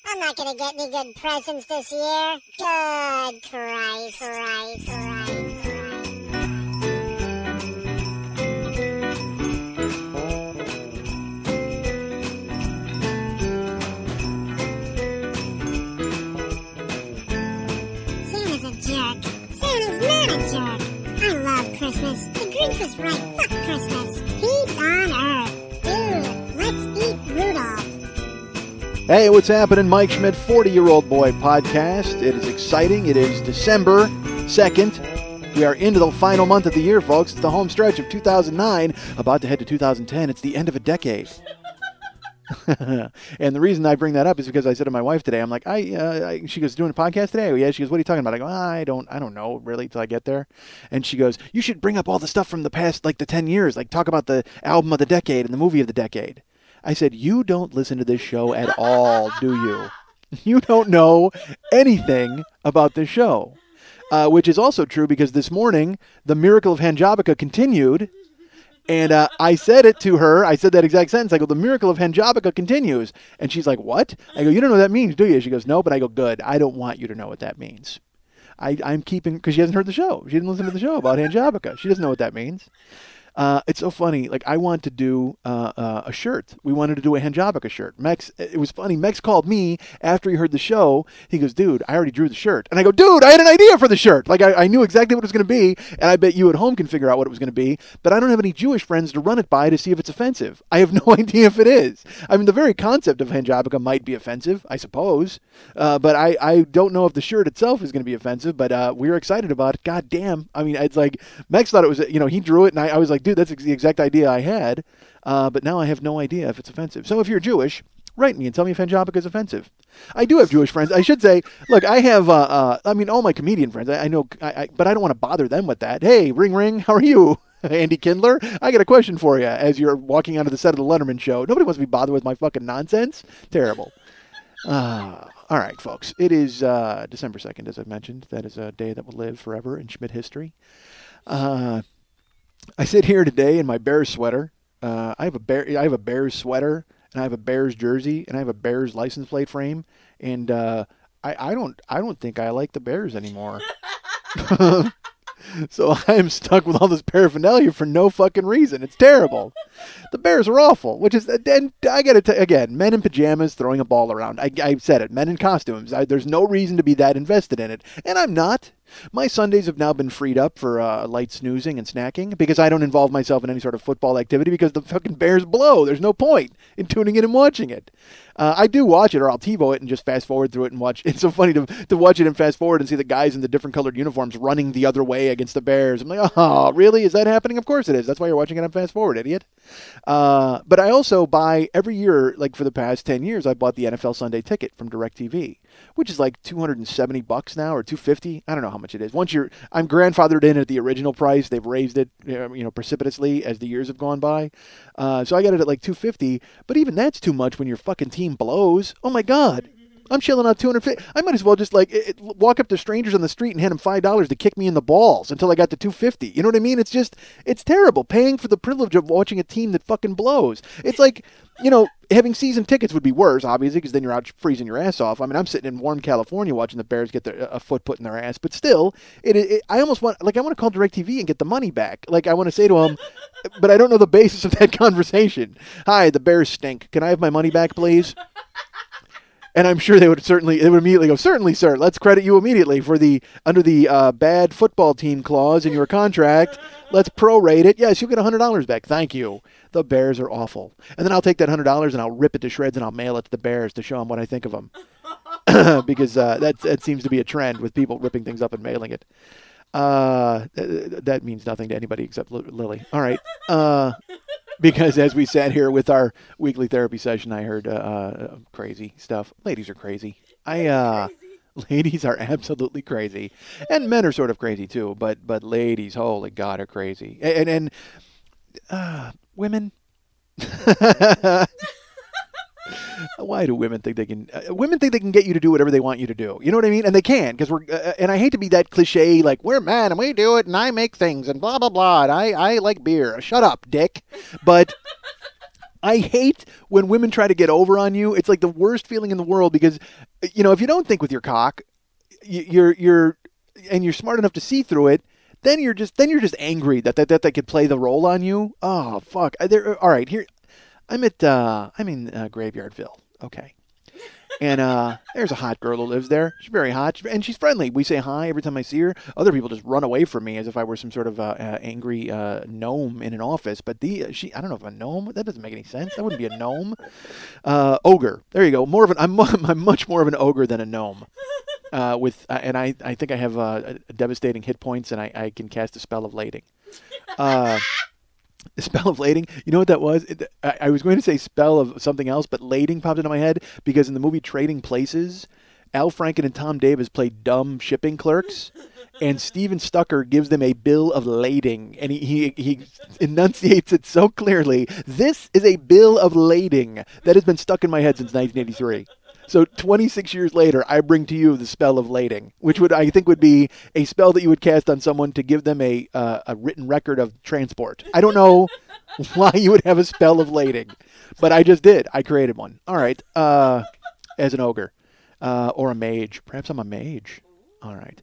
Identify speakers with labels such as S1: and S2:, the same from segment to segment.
S1: I'm not going to get any good presents this year. Good Christ. Santa's a jerk. Santa's not a jerk. I love Christmas. The Grinch was right. Fuck Christmas. Peace on Earth. Dude, let's eat Rudolph.
S2: Hey, what's happening? Mike Schmidt, 40-Year-Old Boy Podcast. It is exciting. It is December 2nd. We are into the final month of the year, folks. It's the home stretch of 2009, about to head to 2010. It's the end of a decade. And the reason I bring that up is because I said to my wife today, I'm like, she goes, doing a podcast today? Oh, yeah. She goes, what are you talking about? I go, I don't know really till I get there. And she goes, you should bring up all the stuff from the past, like the 10 years, like talk about the album of the decade and the movie of the decade. I said, you don't listen to this show at all, do you? You don't know anything about this show, which is also true because this morning, the miracle of Hanjabica continued. And I said it to her. I said that exact sentence. I go, the miracle of Hanjabica continues. And she's like, what? I go, you don't know what that means, do you? She goes, no, but I go, good. I don't want you to know what that means. I'm keeping, because she hasn't heard the show. She didn't listen to the show about Hanjabica. She doesn't know what that means. It's so funny. Like, I want to do a shirt. We wanted to do a Hanjabica shirt. Mex, it was funny. Mex called me after he heard the show. He goes, dude, I already drew the shirt. And I go, dude, I had an idea for the shirt. Like, I knew exactly what it was going to be, and I bet you at home can figure out what it was going to be, but I don't have any Jewish friends to run it by to see if it's offensive. I have no idea if it is. I mean, the very concept of Hanjabica might be offensive, I suppose, but I don't know if the shirt itself is going to be offensive, but we're excited about it. God damn. I mean, it's like, Mex thought it was, he drew it, and I was like, dude, that's the exact idea I had, but now I have no idea if it's offensive. So if you're Jewish, write me and tell me if Hanjabica is offensive. I do have Jewish friends. I should say, look, I have, all my comedian friends, I know, but I don't want to bother them with that. Hey, ring, ring, how are you? Andy Kindler, I got a question for you as you're walking onto the set of the Letterman show. Nobody wants to be bothered with my fucking nonsense. Terrible. All right, folks. It is December 2nd, as I mentioned. That is a day that will live forever in Schmidt history. I sit here today in my Bears sweater. I have a Bears sweater, and I have a Bears jersey, and I have a Bears license plate frame, and I don't think I like the Bears anymore. So I am stuck with all this paraphernalia for no fucking reason. It's terrible. The Bears are awful, which is, and I got to tell again, men in pajamas throwing a ball around. I said it, men in costumes. There's no reason to be that invested in it, and I'm not. My Sundays have now been freed up for light snoozing and snacking because I don't involve myself in any sort of football activity because the fucking Bears blow. There's no point in tuning in and watching it. I do watch it, or I'll TiVo it and just fast forward through it and watch. It's so funny to watch it and fast forward and see the guys in the different colored uniforms running the other way against the Bears. I'm like, oh, really? Is that happening? Of course it is. That's why you're watching it on fast forward, idiot. But I also buy every year, like for the past 10 years, I bought the NFL Sunday ticket from DirecTV, which is like $270 now or $250. I don't know how much it is. I'm grandfathered in at the original price. They've raised it, precipitously as the years have gone by. So I got it at like $250. But even that's too much when your fucking team blows. Oh my God. I'm shelling out $250. I might as well just walk up to strangers on the street and hand them $5 to kick me in the balls until I got to $250. You know what I mean? It's terrible paying for the privilege of watching a team that fucking blows. It's like, having season tickets would be worse, obviously, because then you're out freezing your ass off. I mean, I'm sitting in warm California watching the Bears get a foot put in their ass, but still, I almost want to call DirecTV and get the money back. Like, I want to say to them, but I don't know the basis of that conversation. Hi, the Bears stink. Can I have my money back, please? And I'm sure they would immediately go, certainly, sir. Let's credit you immediately for under the bad football team clause in your contract. Let's prorate it. Yes, you'll get $100 back. Thank you. The Bears are awful. And then I'll take that $100 and I'll rip it to shreds and I'll mail it to the Bears to show them what I think of them. Because that seems to be a trend with people ripping things up and mailing it. That means nothing to anybody except Lily. All right. Because as we sat here with our weekly therapy session, I heard crazy stuff. Ladies are crazy. Ladies are absolutely crazy, and men are sort of crazy too. But ladies, holy God, are crazy. And women. Why do women think they can? Women think they can get you to do whatever they want you to do. You know what I mean? And they can, because and I hate to be that cliche, like, we're men and we do it and I make things and blah blah blah. And I like beer. Shut up, dick. But I hate when women try to get over on you. It's like the worst feeling in the world because, if you don't think with your cock, you're and you're smart enough to see through it. Then you're just angry that they could play the role on you. Oh fuck! All right, here I'm in Graveyardville. Okay. And there's a hot girl who lives there. She's very hot, and she's friendly. We say hi every time I see her. Other people just run away from me as if I were some sort of angry gnome in an office. But I don't know if a gnome. That doesn't make any sense. That wouldn't be a gnome. Ogre. There you go. I'm much more of an ogre than a gnome. And I think I have devastating hit points, and I can cast a spell of lading. The spell of lading. You know what that was? I was going to say spell of something else, but lading popped into my head because in the movie Trading Places, Al Franken and Tom Davis played dumb shipping clerks, and Steven Stucker gives them a bill of lading, and he enunciates it so clearly. This is a bill of lading that has been stuck in my head since 1983. So 26 years later, I bring to you the spell of lading, which I think would be a spell that you would cast on someone to give them a written record of transport. I don't know why you would have a spell of lading, but I just did. I created one. All right, as an ogre or a mage. Perhaps I'm a mage. All right.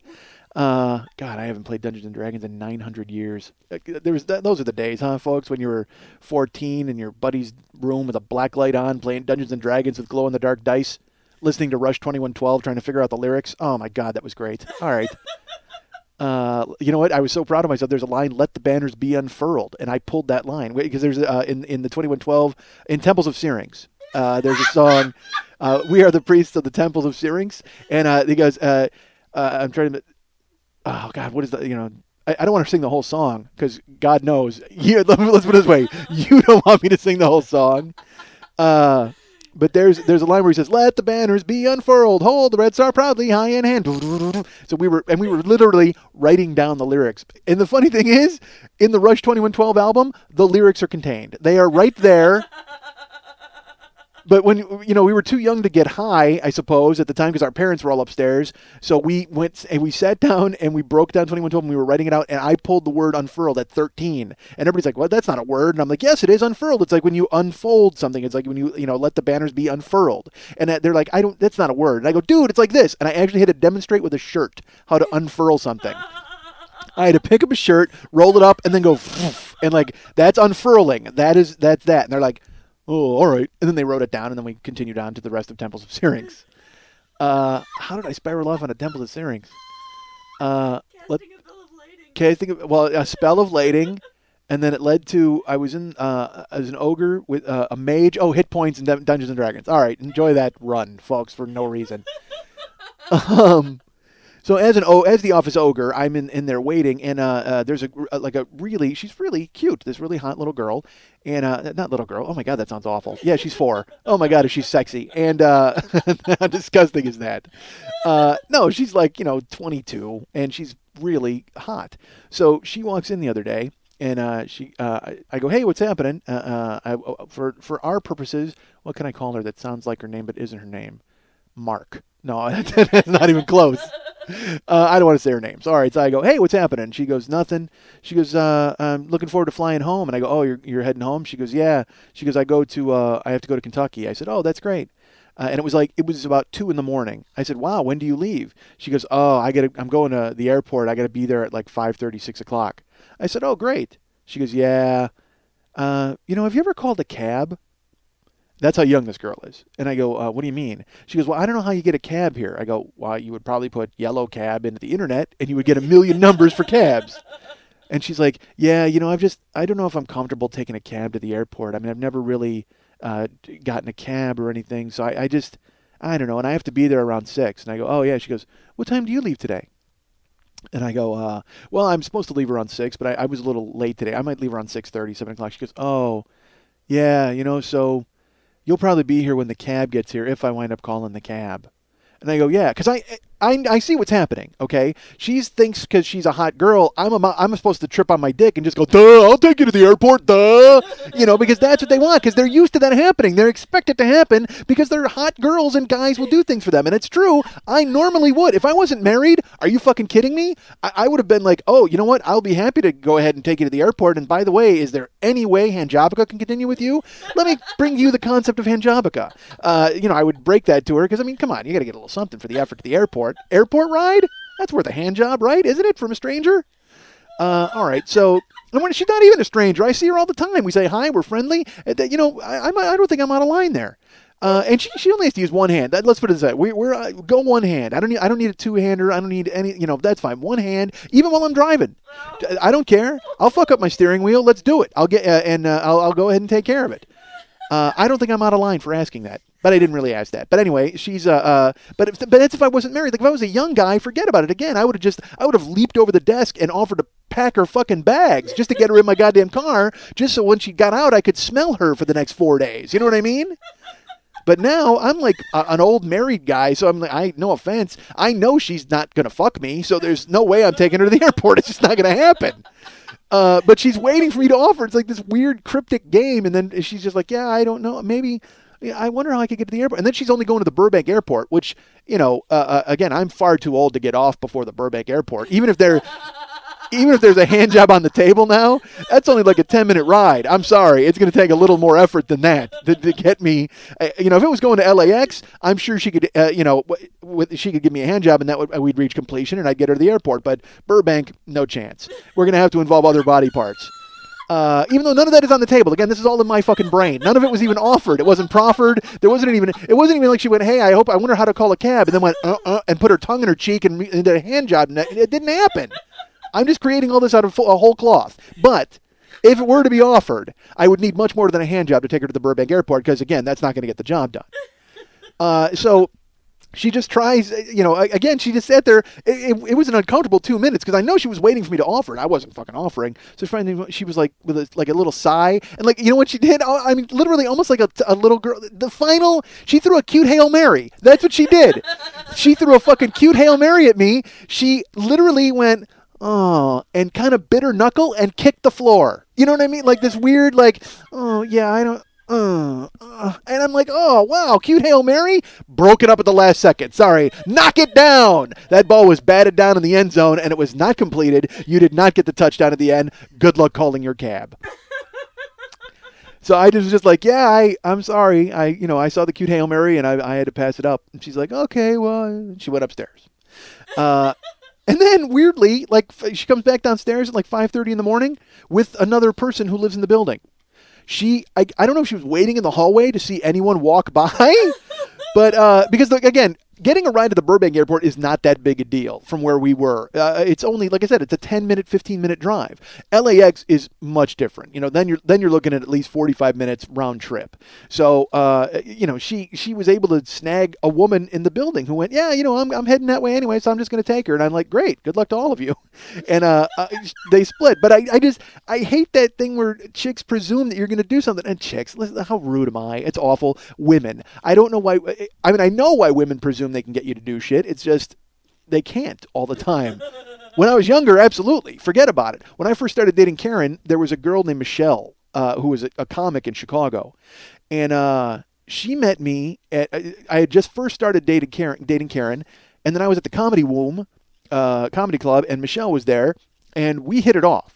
S2: God, I haven't played Dungeons and Dragons in 900 years. Those are the days, huh, folks, when you were 14 in your buddy's room with a black light on, playing Dungeons and Dragons with glow-in-the-dark dice, listening to Rush 2112, trying to figure out the lyrics. Oh, my God, that was great. All right. You know what? I was so proud of myself. There's a line, "Let the banners be unfurled," and I pulled that line because there's in the 2112 in Temples of Syrinx. There's a song, "We are the priests of the Temples of Syrinx," and he goes, "I'm trying to." Oh God, what is that? I don't want to sing the whole song because God knows. Let's put it this way: you don't want me to sing the whole song. But there's a line where he says, "Let the banners be unfurled, hold the red star proudly high in hand." So we were literally writing down the lyrics. And the funny thing is, in the Rush 2112 album, the lyrics are contained. They are right there. But when we were too young to get high, I suppose, at the time because our parents were all upstairs. So we went and we sat down and we broke down 2112 and we were writing it out. And I pulled the word unfurled at 13. And everybody's like, "Well, that's not a word." And I'm like, "Yes, it is unfurled. It's like when you unfold something. It's like when you let the banners be unfurled." And they're like, That's not a word." And I go, "Dude, it's like this." And I actually had to demonstrate with a shirt how to unfurl something. I had to pick up a shirt, roll it up, and then go, and like, that's unfurling. That's that. And they're like, "Oh, all right." And then they wrote it down, and then we continued on to the rest of Temples of Syrinx. How did I spiral off on a Temples of Syrinx? A spell of lading, and then it led to I was in as an ogre with a mage. Oh, hit points in Dungeons and Dragons. All right, enjoy that run, folks, for no reason. So as the office ogre, I'm in there waiting, and there's she's really cute, this really hot little girl, and not little girl. Oh my God, that sounds awful. Yeah, she's 4. Oh my God, is she sexy? And how disgusting is that? No, she's like 22, and she's really hot. So she walks in the other day, and I go, "Hey, what's happening?" For our purposes, what can I call her that sounds like her name but isn't her name? Mark. No, that's not even close. I don't want to say her name. Sorry. So I go, "Hey, what's happening?" She goes, "Nothing." She goes, "I'm looking forward to flying home." And I go, "Oh, you're heading home?" She goes, "Yeah." She goes, I have to go to Kentucky." I said, "Oh, that's great." And it was about 2 a.m. I said, "Wow, when do you leave?" She goes, "Oh, I'm going to the airport. I got to be there at like 5:30, 6 o'clock." I said, "Oh, great." She goes, "Yeah. Have you ever called a cab?" That's how young this girl is. And I go, "What do you mean?" She goes, "Well, I don't know how you get a cab here." I go, "Well, you would probably put yellow cab into the internet and you would get a million numbers for cabs." And she's like, "Yeah, I don't know if I'm comfortable taking a cab to the airport. I mean, I've never really gotten a cab or anything. So I don't know. And I have to be there around 6. And I go, "Oh, yeah." She goes, "What time do you leave today?" And I go, "Well, I'm supposed to leave around 6, but I was a little late today. I might leave around 6:30, 7 o'clock." She goes, "Oh, yeah, so you'll probably be here when the cab gets here if I wind up calling the cab." And I go, "Yeah," because I see what's happening. Okay, she thinks because she's a hot girl, I'm supposed to trip on my dick and just go, duh, I'll take you to the airport, duh, because that's what they want, because they're used to that happening. They're expected to happen because they're hot girls and guys will do things for them, and it's true. I normally would if I wasn't married. Are you fucking kidding me? I would have been like, oh, you know what? I'll be happy to go ahead and take you to the airport. And by the way, is there any way Hanjobica can continue with you? Let me bring you the concept of Hanjobica. I would break that to her because, I mean, come on, you got to get a little something for the effort to the airport. Airport ride? That's worth a hand job, right? Isn't it, from a stranger? All right, so she's not even a stranger. I see her all the time. We say hi, we're friendly. I don't think I'm out of line there. And she only has to use one hand. Let's put it this way: we're go one hand. I don't need a two-hander. I don't need any. That's fine. One hand, even while I'm driving. I don't care. I'll fuck up my steering wheel. Let's do it. I'll get I'll go ahead and take care of it. I don't think I'm out of line for asking that, but I didn't really ask that. But anyway, she's but that's if I wasn't married. Like if I was a young guy, forget about it. Again, I would have leaped over the desk and offered to pack her fucking bags just to get her in my goddamn car, just so when she got out, I could smell her for the next 4 days. You know what I mean? But now I'm like an old married guy, so I'm like, no offense, I know she's not gonna fuck me, so there's no way I'm taking her to the airport. It's just not gonna happen. But she's waiting for me to offer. It's like this weird cryptic game, and then she's just like, yeah, I don't know, maybe. I wonder how I could get to the airport. And then she's only going to the Burbank airport, which, again, I'm far too old to get off before the Burbank airport. Even if there's a hand job on the table now, that's only like a 10-minute ride. I'm sorry. It's going to take a little more effort than that to get me. If it was going to LAX, I'm sure she could, she could give me a hand job and we'd reach completion and I'd get her to the airport. But Burbank, no chance. We're going to have to involve other body parts. Even though none of that is on the table. Again, this is all in my fucking brain. None of it was even offered. It wasn't proffered. It wasn't even like she went, hey, I wonder how to call a cab, and then went, and put her tongue in her cheek and did a hand job. And it didn't happen. I'm just creating all this out of a whole cloth. But if it were to be offered, I would need much more than a hand job to take her to the Burbank airport because, again, that's not going to get the job done. So she just tries, again, she just sat there. It was an uncomfortable 2 minutes because I know she was waiting for me to offer it. I wasn't fucking offering. So she was like, with a little sigh. And like, you know what she did? I mean, literally almost like a little girl. She threw a cute Hail Mary. That's what she did. She threw a fucking cute Hail Mary at me. She literally went, oh, and kind of bit her knuckle and kicked the floor. You know what I mean? Like this weird, like, oh, yeah, I don't, and I'm like, oh, wow, cute Hail Mary? Broke it up at the last second. Sorry. Knock it down. That ball was batted down in the end zone, and it was not completed. You did not get the touchdown at the end. Good luck calling your cab. So I was just like, yeah, I'm sorry. I saw the cute Hail Mary, and I had to pass it up. And she's like, okay, well, she went upstairs. And then weirdly, like she comes back downstairs at like 5:30 in the morning with another person who lives in the building. I don't know if she was waiting in the hallway to see anyone walk by, but because again, getting a ride to the Burbank airport is not that big a deal from where we were. It's only, like I said, it's a 10-minute, 15-minute drive. LAX is much different. Then you're looking at least 45 minutes round trip. So, she was able to snag a woman in the building who went, yeah, I'm heading that way anyway, so I'm just going to take her. And I'm like, great, good luck to all of you. And they split. But I hate that thing where chicks presume that you're going to do something. And chicks, listen, how rude am I? It's awful. Women, I don't know why. I mean, I know why women presume they can get you to do shit. It's just they can't all the time. When I was younger, absolutely. Forget about it. When I first started dating Karen, there was a girl named Michelle who was a comic in Chicago. And she met me I had just first started dating Karen, and then I was at the Comedy Club, and Michelle was there, and we hit it off.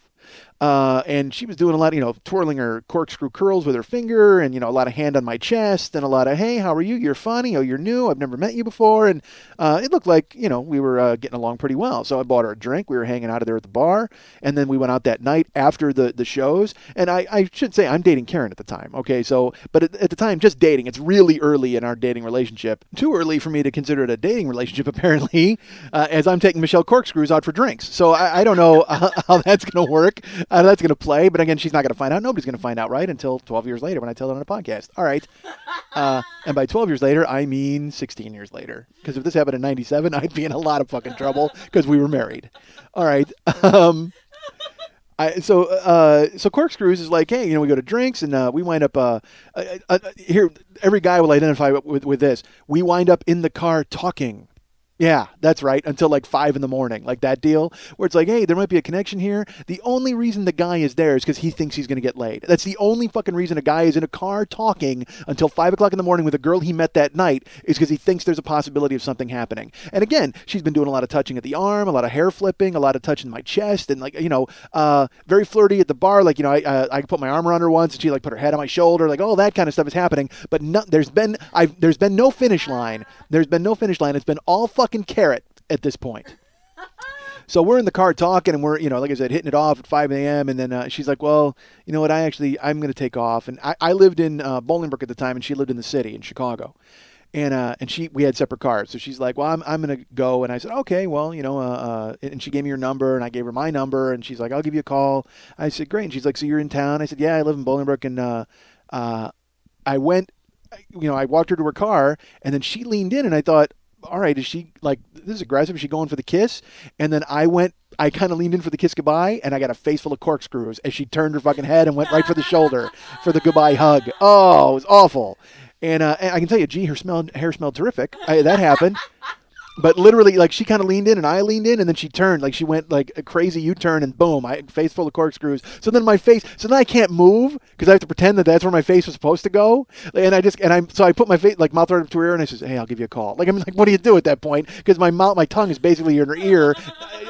S2: And she was doing a lot of, twirling her corkscrew curls with her finger and, a lot of hand on my chest and a lot of, hey, how are you? You're funny. Oh, you're new. I've never met you before. And it looked like, we were getting along pretty well. So I bought her a drink. We were hanging out there at the bar. And then we went out that night after the shows. And I should say I'm dating Karen at the time. Okay. So, but at the time, just dating. It's really early in our dating relationship. Too early for me to consider it a dating relationship, apparently, as I'm taking Michelle corkscrews out for drinks. So I don't know how that's going to work. That's going to play, but again, she's not going to find out. Nobody's going to find out, right? Until 12 years later when I tell it on a podcast. All right. And by 12 years later, I mean 16 years later. Because if this happened in 97, I'd be in a lot of fucking trouble because we were married. All right. So corkscrews is like, hey, we go to drinks and we wind up here. Every guy will identify with this. We wind up in the car talking. Yeah, that's right. Until like 5 in the morning, like that deal where it's like, hey, there might be a connection here. The only reason the guy is there is because he thinks he's going to get laid. That's the only fucking reason a guy is in a car talking until 5 o'clock in the morning with a girl he met that night is because he thinks there's a possibility of something happening. And again, she's been doing a lot of touching at the arm, a lot of hair flipping, a lot of touching my chest, and like very flirty at the bar. Like I put my arm around her once, and she like put her head on my shoulder, like all that kind of stuff is happening. But there's been no finish line. There's been no finish line. It's been all fucking carrot at this point. So we're in the car talking, and we're, like I said, hitting it off at 5 a.m. And then she's like, well, you know what, I'm going to take off. And I lived in Bolingbrook at the time, and she lived in the city in Chicago. And we had separate cars. So she's like, well, I'm going to go. And I said, okay, well, and she gave me her number, and I gave her my number. And she's like, I'll give you a call. I said, great. And she's like, so you're in town? I said, yeah, I live in Bolingbrook. And I went, I walked her to her car, and then she leaned in, and I thought, all right, is she like, this is aggressive? Is she going for the kiss? And then I kind of leaned in for the kiss goodbye, and I got a face full of corkscrews as she turned her fucking head and went right for the shoulder for the goodbye hug. Oh, it was awful. And I can tell you, her hair smelled terrific. That happened. But literally, like, she kind of leaned in, and I leaned in, and then she turned. Like, she went, like, a crazy U-turn, and boom, face full of corkscrews. So then I can't move, because I have to pretend that that's where my face was supposed to go. So I put my face, like, mouth right up to her ear, and I says, hey, I'll give you a call. Like, I'm like, what do you do at that point? Because my tongue is basically in her ear,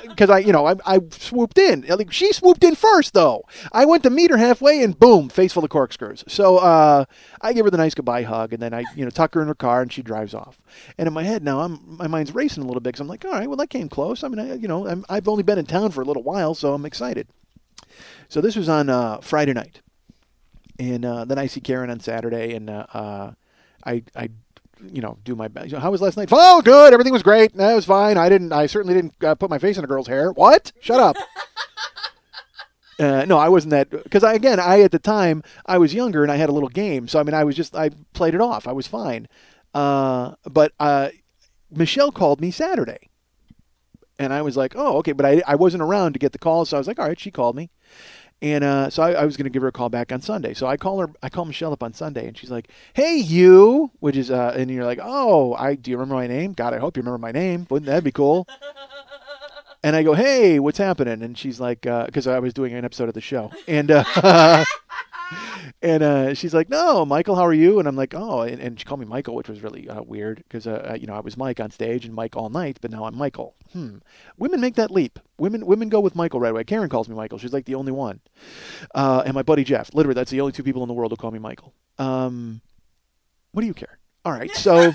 S2: because I swooped in. Like, she swooped in first, though. I went to meet her halfway, and boom, face full of corkscrews. So I give her the nice goodbye hug, and then I, tuck her in her car, and she drives off. And in my head now, my mind's racing a little bit because I'm like, all right, well, that came close. I mean, I've only been in town for a little while, so I'm excited. So this was on Friday night, and then I see Karen on Saturday, and I do my best. How was last night? Oh, good. Everything was great. That was fine. I certainly didn't put my face in a girl's hair. What? Shut up. No, I wasn't that, because at the time I was younger and I had a little game, so I mean I played it off. I was fine. But Michelle called me Saturday, and I was like, oh, okay, but I wasn't around to get the call, so I was like, all right, she called me, and so I was going to give her a call back on Sunday. So I call Michelle up on Sunday, and she's like, hey, you, which is, and you're like, oh, do you remember my name? God, I hope you remember my name. Wouldn't that be cool? And I go, hey, what's happening? And she's like, because I was doing an episode of the show, and and she's like, no, Michael, how are you? And I'm like, oh, and she called me Michael, which was really weird because, I was Mike on stage and Mike all night, but now I'm Michael. Women make that leap. Women go with Michael right away. Karen calls me Michael. She's like the only one. And my buddy Jeff, literally, that's the only two people in the world who call me Michael. What do you care? All right, so...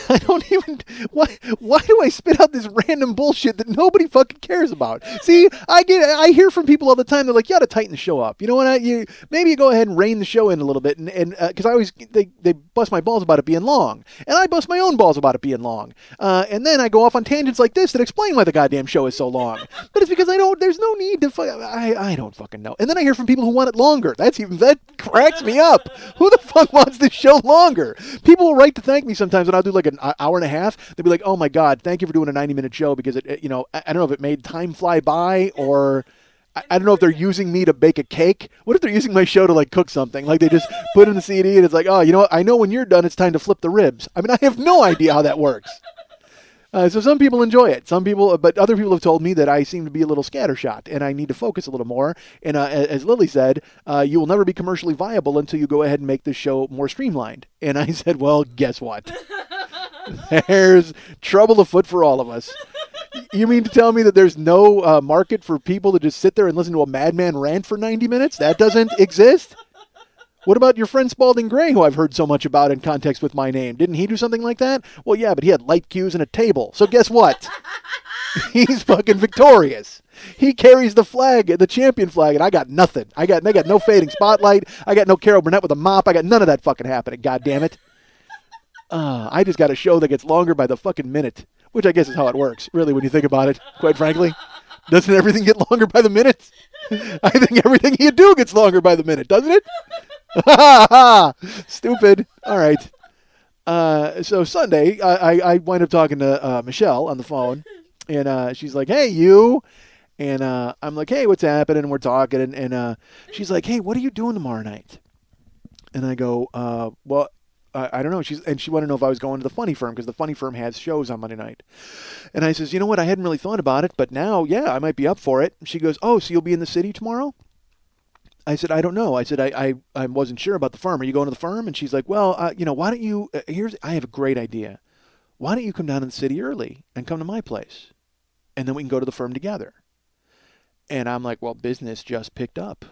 S2: I don't even. Why do I spit out this random bullshit that nobody fucking cares about? See, I hear from people all the time. They're like, you ought to tighten the show up. You know what? Maybe you go ahead and rein the show in a little bit, and because they bust my balls about it being long, and I bust my own balls about it being long, and then I go off on tangents like this that explain why the goddamn show is so long. But it's because there's no need to. I don't fucking know. And then I hear from people who want it longer. That cracks me up. Who the fuck wants this show longer? People will write to thank me sometimes, and I'll do like an hour and a half. They'll be like, oh my God, thank you for doing a 90-minute show, because I don't know if it made time fly by, or I don't know if they're using me to bake a cake. What if they're using my show to like cook something? Like they just put in the CD and it's like, oh, you know what? I know when you're done, it's time to flip the ribs. I mean, I have no idea how that works. So some people enjoy it. But other people have told me that I seem to be a little scattershot and I need to focus a little more. And as Lily said, you will never be commercially viable until you go ahead and make this show more streamlined. And I said, well, guess what? There's trouble afoot for all of us. You mean to tell me that there's no market for people to just sit there and listen to a madman rant for 90 minutes? That doesn't exist? What about your friend Spalding Gray, who I've heard so much about in context with my name? Didn't he do something like that? Well, yeah, but he had light cues and a table. So guess what? He's fucking victorious. He carries the flag, the champion flag, and I got nothing. I got no fading spotlight. I got no Carol Burnett with a mop. I got none of that fucking happening. God damn it. I just got a show that gets longer by the fucking minute, which I guess is how it works, really, when you think about it, quite frankly. Doesn't everything get longer by the minute? I think everything you do gets longer by the minute, doesn't it? Stupid. All right. So Sunday, I wind up talking to Michelle on the phone, and she's like, hey, you. And I'm like, hey, what's happening? And we're talking, and she's like, hey, what are you doing tomorrow night? And I go, well, I don't know. She wanted to know if I was going to the Funny Firm because the Funny Firm has shows on Monday night. And I says, you know what? I hadn't really thought about it, but now, yeah, I might be up for it. She goes, oh, so you'll be in the city tomorrow? I said, I don't know. I said, I wasn't sure about the firm. Are you going to the firm? And she's like, well, why don't you, I have a great idea. Why don't you come down to the city early and come to my place? And then we can go to the firm together. And I'm like, well, business just picked up.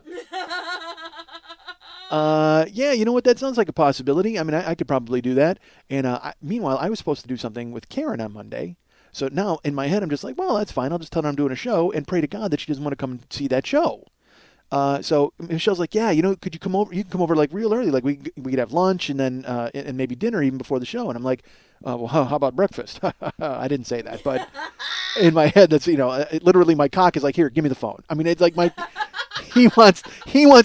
S2: Yeah, you know what? That sounds like a possibility. I mean, I could probably do that. And meanwhile, I was supposed to do something with Karen on Monday. So now in my head, I'm just like, well, that's fine. I'll just tell her I'm doing a show and pray to God that she doesn't want to come and see that show. So Michelle's like, yeah, could you come over? You can come over like real early. Like we could have lunch and then and maybe dinner even before the show. And I'm like, well, how about breakfast? I didn't say that, but in my head, that's literally my cock is like, here, give me the phone. I mean, it's like he wants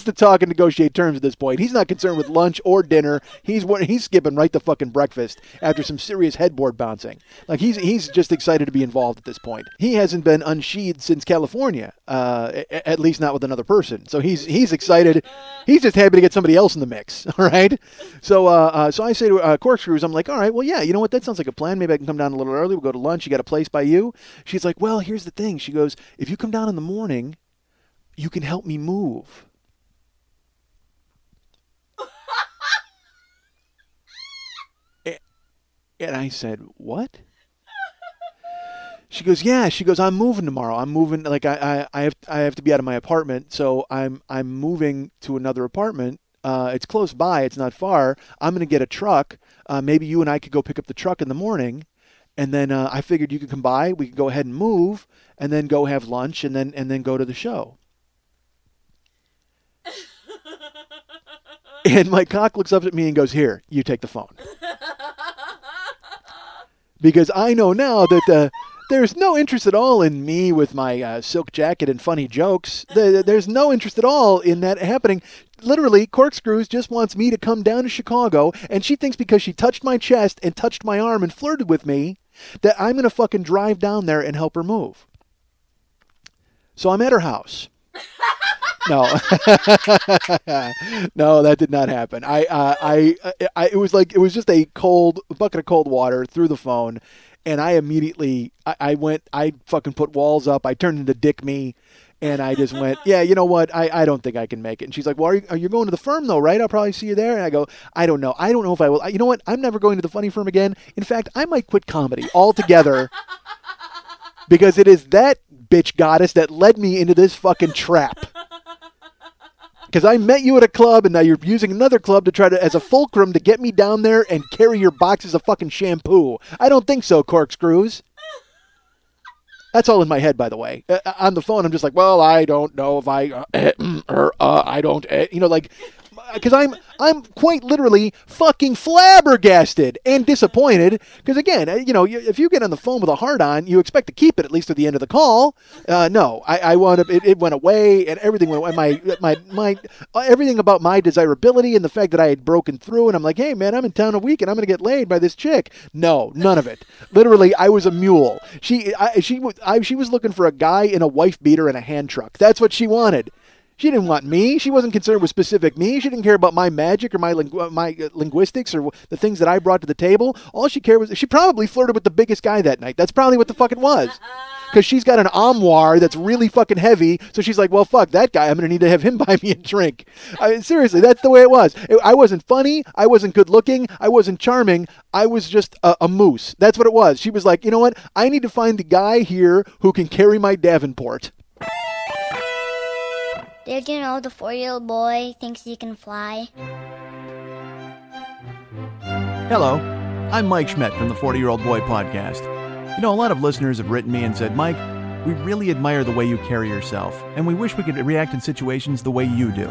S2: to talk and negotiate terms at this point. He's not concerned with lunch or dinner. He's skipping right to fucking breakfast after some serious headboard bouncing. Like he's just excited to be involved at this point. He hasn't been unsheathed since California, at least not with another person. So he's excited. He's just happy to get somebody else in the mix. All right. So I say to Corkscrews, I'm like, all right, well, yeah, you know what? That sounds like a plan. Maybe I can come down a little early. We'll go to lunch. You got a place by you? She's like, well, here's the thing. She goes, if you come down in the morning, you can help me move. And I said, what? She goes, yeah. She goes, I'm moving tomorrow. I'm moving. Like I have to be out of my apartment, so I'm moving to another apartment. It's close by. It's not far. I'm gonna get a truck. Maybe you and I could go pick up the truck in the morning, and then I figured you could come by. We could go ahead and move, and then go have lunch, and then go to the show. And my cock looks up at me and goes, here, you take the phone. Because I know now that there's no interest at all in me with my silk jacket and funny jokes. There's no interest at all in that happening. Literally, Corkscrews just wants me to come down to Chicago, and she thinks because she touched my chest and touched my arm and flirted with me, that I'm going to fucking drive down there and help her move. So I'm at her house. No, no, that did not happen. It was just a bucket of cold water through the phone, and I immediately, I fucking put walls up. I turned into Dick Me, and I just went, yeah, you know what? I don't think I can make it. And she's like, well, are you going to the firm though, right? I'll probably see you there. And I go, I don't know. I don't know if I will. You know what? I'm never going to the Funny Firm again. In fact, I might quit comedy altogether because it is that bitch goddess that led me into this fucking trap. Because I met you at a club, and now you're using another club to try to, as a fulcrum, to get me down there and carry your boxes of fucking shampoo. I don't think so, Corkscrews. That's all in my head, by the way. On the phone, I'm just like, well, I don't know if I don't, because I'm quite literally fucking flabbergasted and disappointed. Because again, if you get on the phone with a hard on, you expect to keep it at least to the end of the call. No, I wound up. It went away, and everything went away. My everything about my desirability and the fact that I had broken through, and I'm like, hey man, I'm in town a week and I'm gonna get laid by this chick. No, none of it. Literally, I was a mule. She was looking for a guy in a wife beater and a hand truck. That's what she wanted. She didn't want me. She wasn't concerned with specific me. She didn't care about my magic or my linguistics or the things that I brought to the table. All she cared was she probably flirted with the biggest guy that night. That's probably what the fuck it was. Because she's got an armoire that's really fucking heavy. So she's like, well, fuck that guy. I'm going to need to have him buy me a drink. I mean, seriously, that's the way it was. I wasn't funny. I wasn't good looking. I wasn't charming. I was just a moose. That's what it was. She was like, you know what? I need to find the guy here who can carry my Davenport.
S3: Did you know the 4-year-old boy thinks he can fly?
S4: Hello, I'm Mike Schmidt from the 40-Year-Old Boy podcast. You know, a lot of listeners have written me and said, Mike, we really admire the way you carry yourself, and we wish we could react in situations the way you do.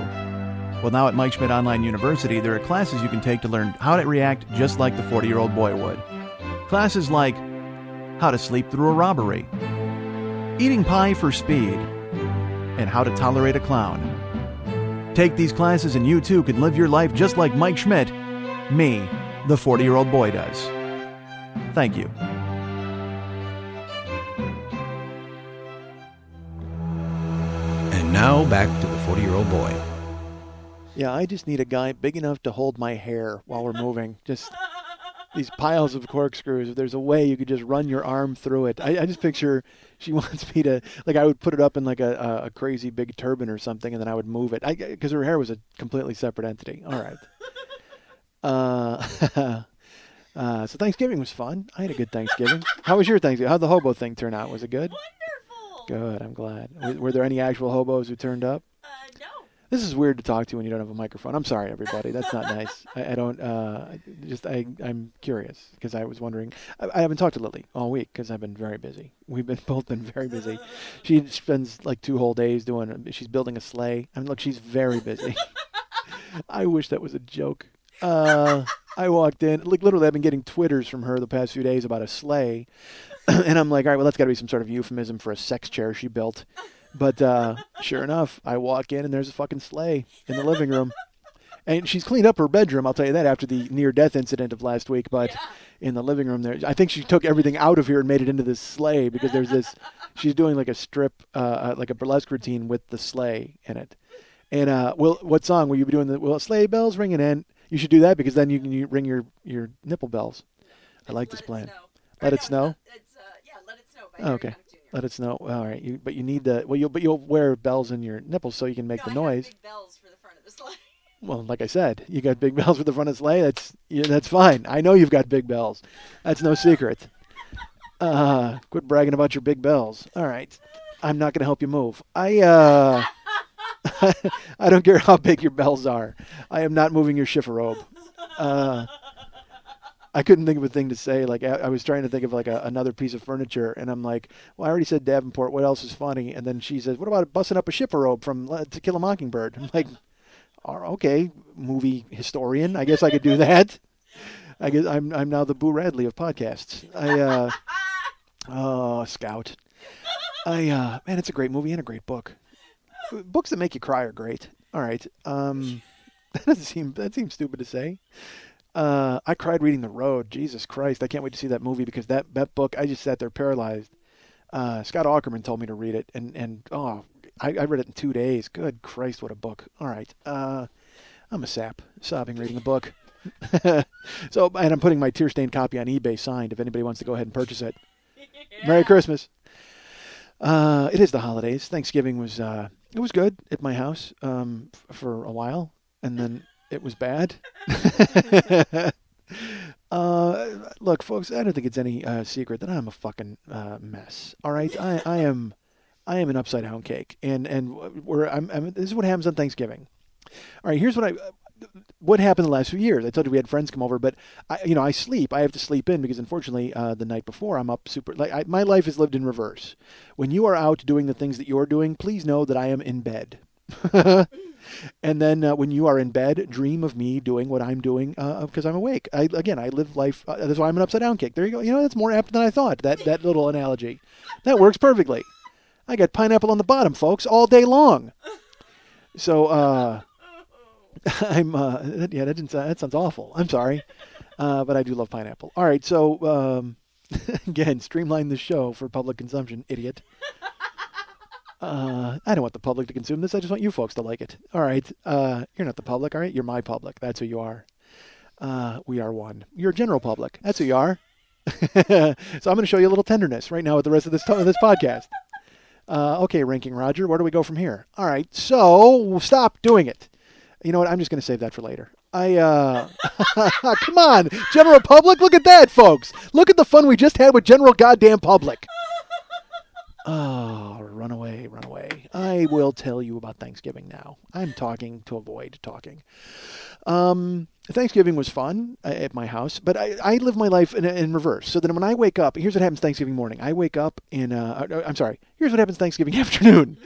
S4: Well, now at Mike Schmidt Online University, there are classes you can take to learn how to react just like the 40-year-old boy would. Classes like how to sleep through a robbery, eating pie for speed, and how to tolerate a clown. Take these classes and you too can live your life just like Mike Schmidt, me, the 40-year-old boy does. Thank you.
S5: And now back to the 40-year-old boy.
S2: Yeah, I just need a guy big enough to hold my hair while we're moving. Just these piles of corkscrews. If there's a way you could just run your arm through it. I just picture she wants me to, like, I would put it up in like a crazy big turban or something, and then I would move it. Because her hair was a completely separate entity. All right. So Thanksgiving was fun. I had a good Thanksgiving. How was your Thanksgiving? How'd the hobo thing turn out? Was it good?
S5: Wonderful.
S2: Good, I'm glad. Were there any actual hobos who turned up?
S5: No.
S2: This is weird to talk to when you don't have a microphone. I'm sorry, everybody. That's not nice. I don't, I'm curious because I was wondering. I haven't talked to Lily all week because I've been very busy. We've both been very busy. She spends like 2 whole days she's building a sleigh. I mean, look, she's very busy. I wish that was a joke. I walked in, like literally I've been getting Twitters from her the past few days about a sleigh. And I'm like, all right, well, that's got to be some sort of euphemism for a sex chair she built. But sure enough, I walk in and there's a fucking sleigh in the living room. And she's cleaned up her bedroom, I'll tell you that, after the near-death incident of last week. But in the living room there, I think she took everything out of here and made it into this sleigh because there's this, she's doing like a strip, like a burlesque routine with the sleigh in it. And what song will you be doing? Sleigh bells ringing in. You should do that because then you can ring your nipple bells. I like this plan. Let It Snow?
S5: It's, Let It Snow by
S2: Okay. Let It Snow. All right. But you need you'll wear bells in your nipples so you can make the noise.
S5: I have big bells for the front of the sleigh.
S2: Well, like I said, you got big bells for the front of the sleigh. That's fine. I know you've got big bells. That's no secret. Quit bragging about your big bells. All right. I'm not going to help you move. I don't care how big your bells are. I am not moving your chifforobe. I couldn't think of a thing to say. Like I was trying to think of like another piece of furniture, and I'm like, well, I already said Davenport. What else is funny? And then she says, what about busting up a chifforobe from To Kill a Mockingbird? I'm like, okay, movie historian. I guess I could do that. I guess I'm now the Boo Radley of podcasts. Scout. Man, it's a great movie and a great book. Books that make you cry are great. All right. That seems stupid to say. I cried reading The Road. Jesus Christ. I can't wait to see that movie because that book, I just sat there paralyzed. Scott Aukerman told me to read it, and I read it in 2 days. Good Christ, what a book. All right. I'm a sap, sobbing reading the book. And I'm putting my tear-stained copy on eBay signed if anybody wants to go ahead and purchase it. Yeah. Merry Christmas. It is the holidays. Thanksgiving was it was good at my house for a while, and then it was bad. Look, folks, I don't think it's any secret that I'm a fucking mess. All right, I am an upside down cake, and this is what happens on Thanksgiving. All right, here's what happened the last few years. I told you we had friends come over, but I sleep. I have to sleep in because unfortunately the night before I'm up super. My life is lived in reverse. When you are out doing the things that you're doing, please know that I am in bed. And then when you are in bed, dream of me doing what I'm doing because I'm awake. I live life. That's why I'm an upside down cake. There you go. That's more apt than I thought. That little analogy, that works perfectly. I got pineapple on the bottom, folks, all day long. So. That sounds awful. I'm sorry. But I do love pineapple. All right. So, again, streamline the show for public consumption, idiot. I don't want the public to consume this. I just want you folks to like it. All right. You're not the public. All right. You're my public. That's who you are. We are one. You're general public. That's who you are. So I'm going to show you a little tenderness right now with the rest of this podcast. Okay, Ranking Roger. Where do we go from here? All right. So stop doing it. You know what? I'm just going to save that for later. Come on, general public. Look at that, folks. Look at the fun we just had with general goddamn public. Oh, run away. I will tell you about Thanksgiving now. I'm talking to avoid talking. Thanksgiving was fun at my house, but I live my life in reverse. So then when I wake up, here's what happens Thanksgiving morning. I wake up here's what happens Thanksgiving afternoon.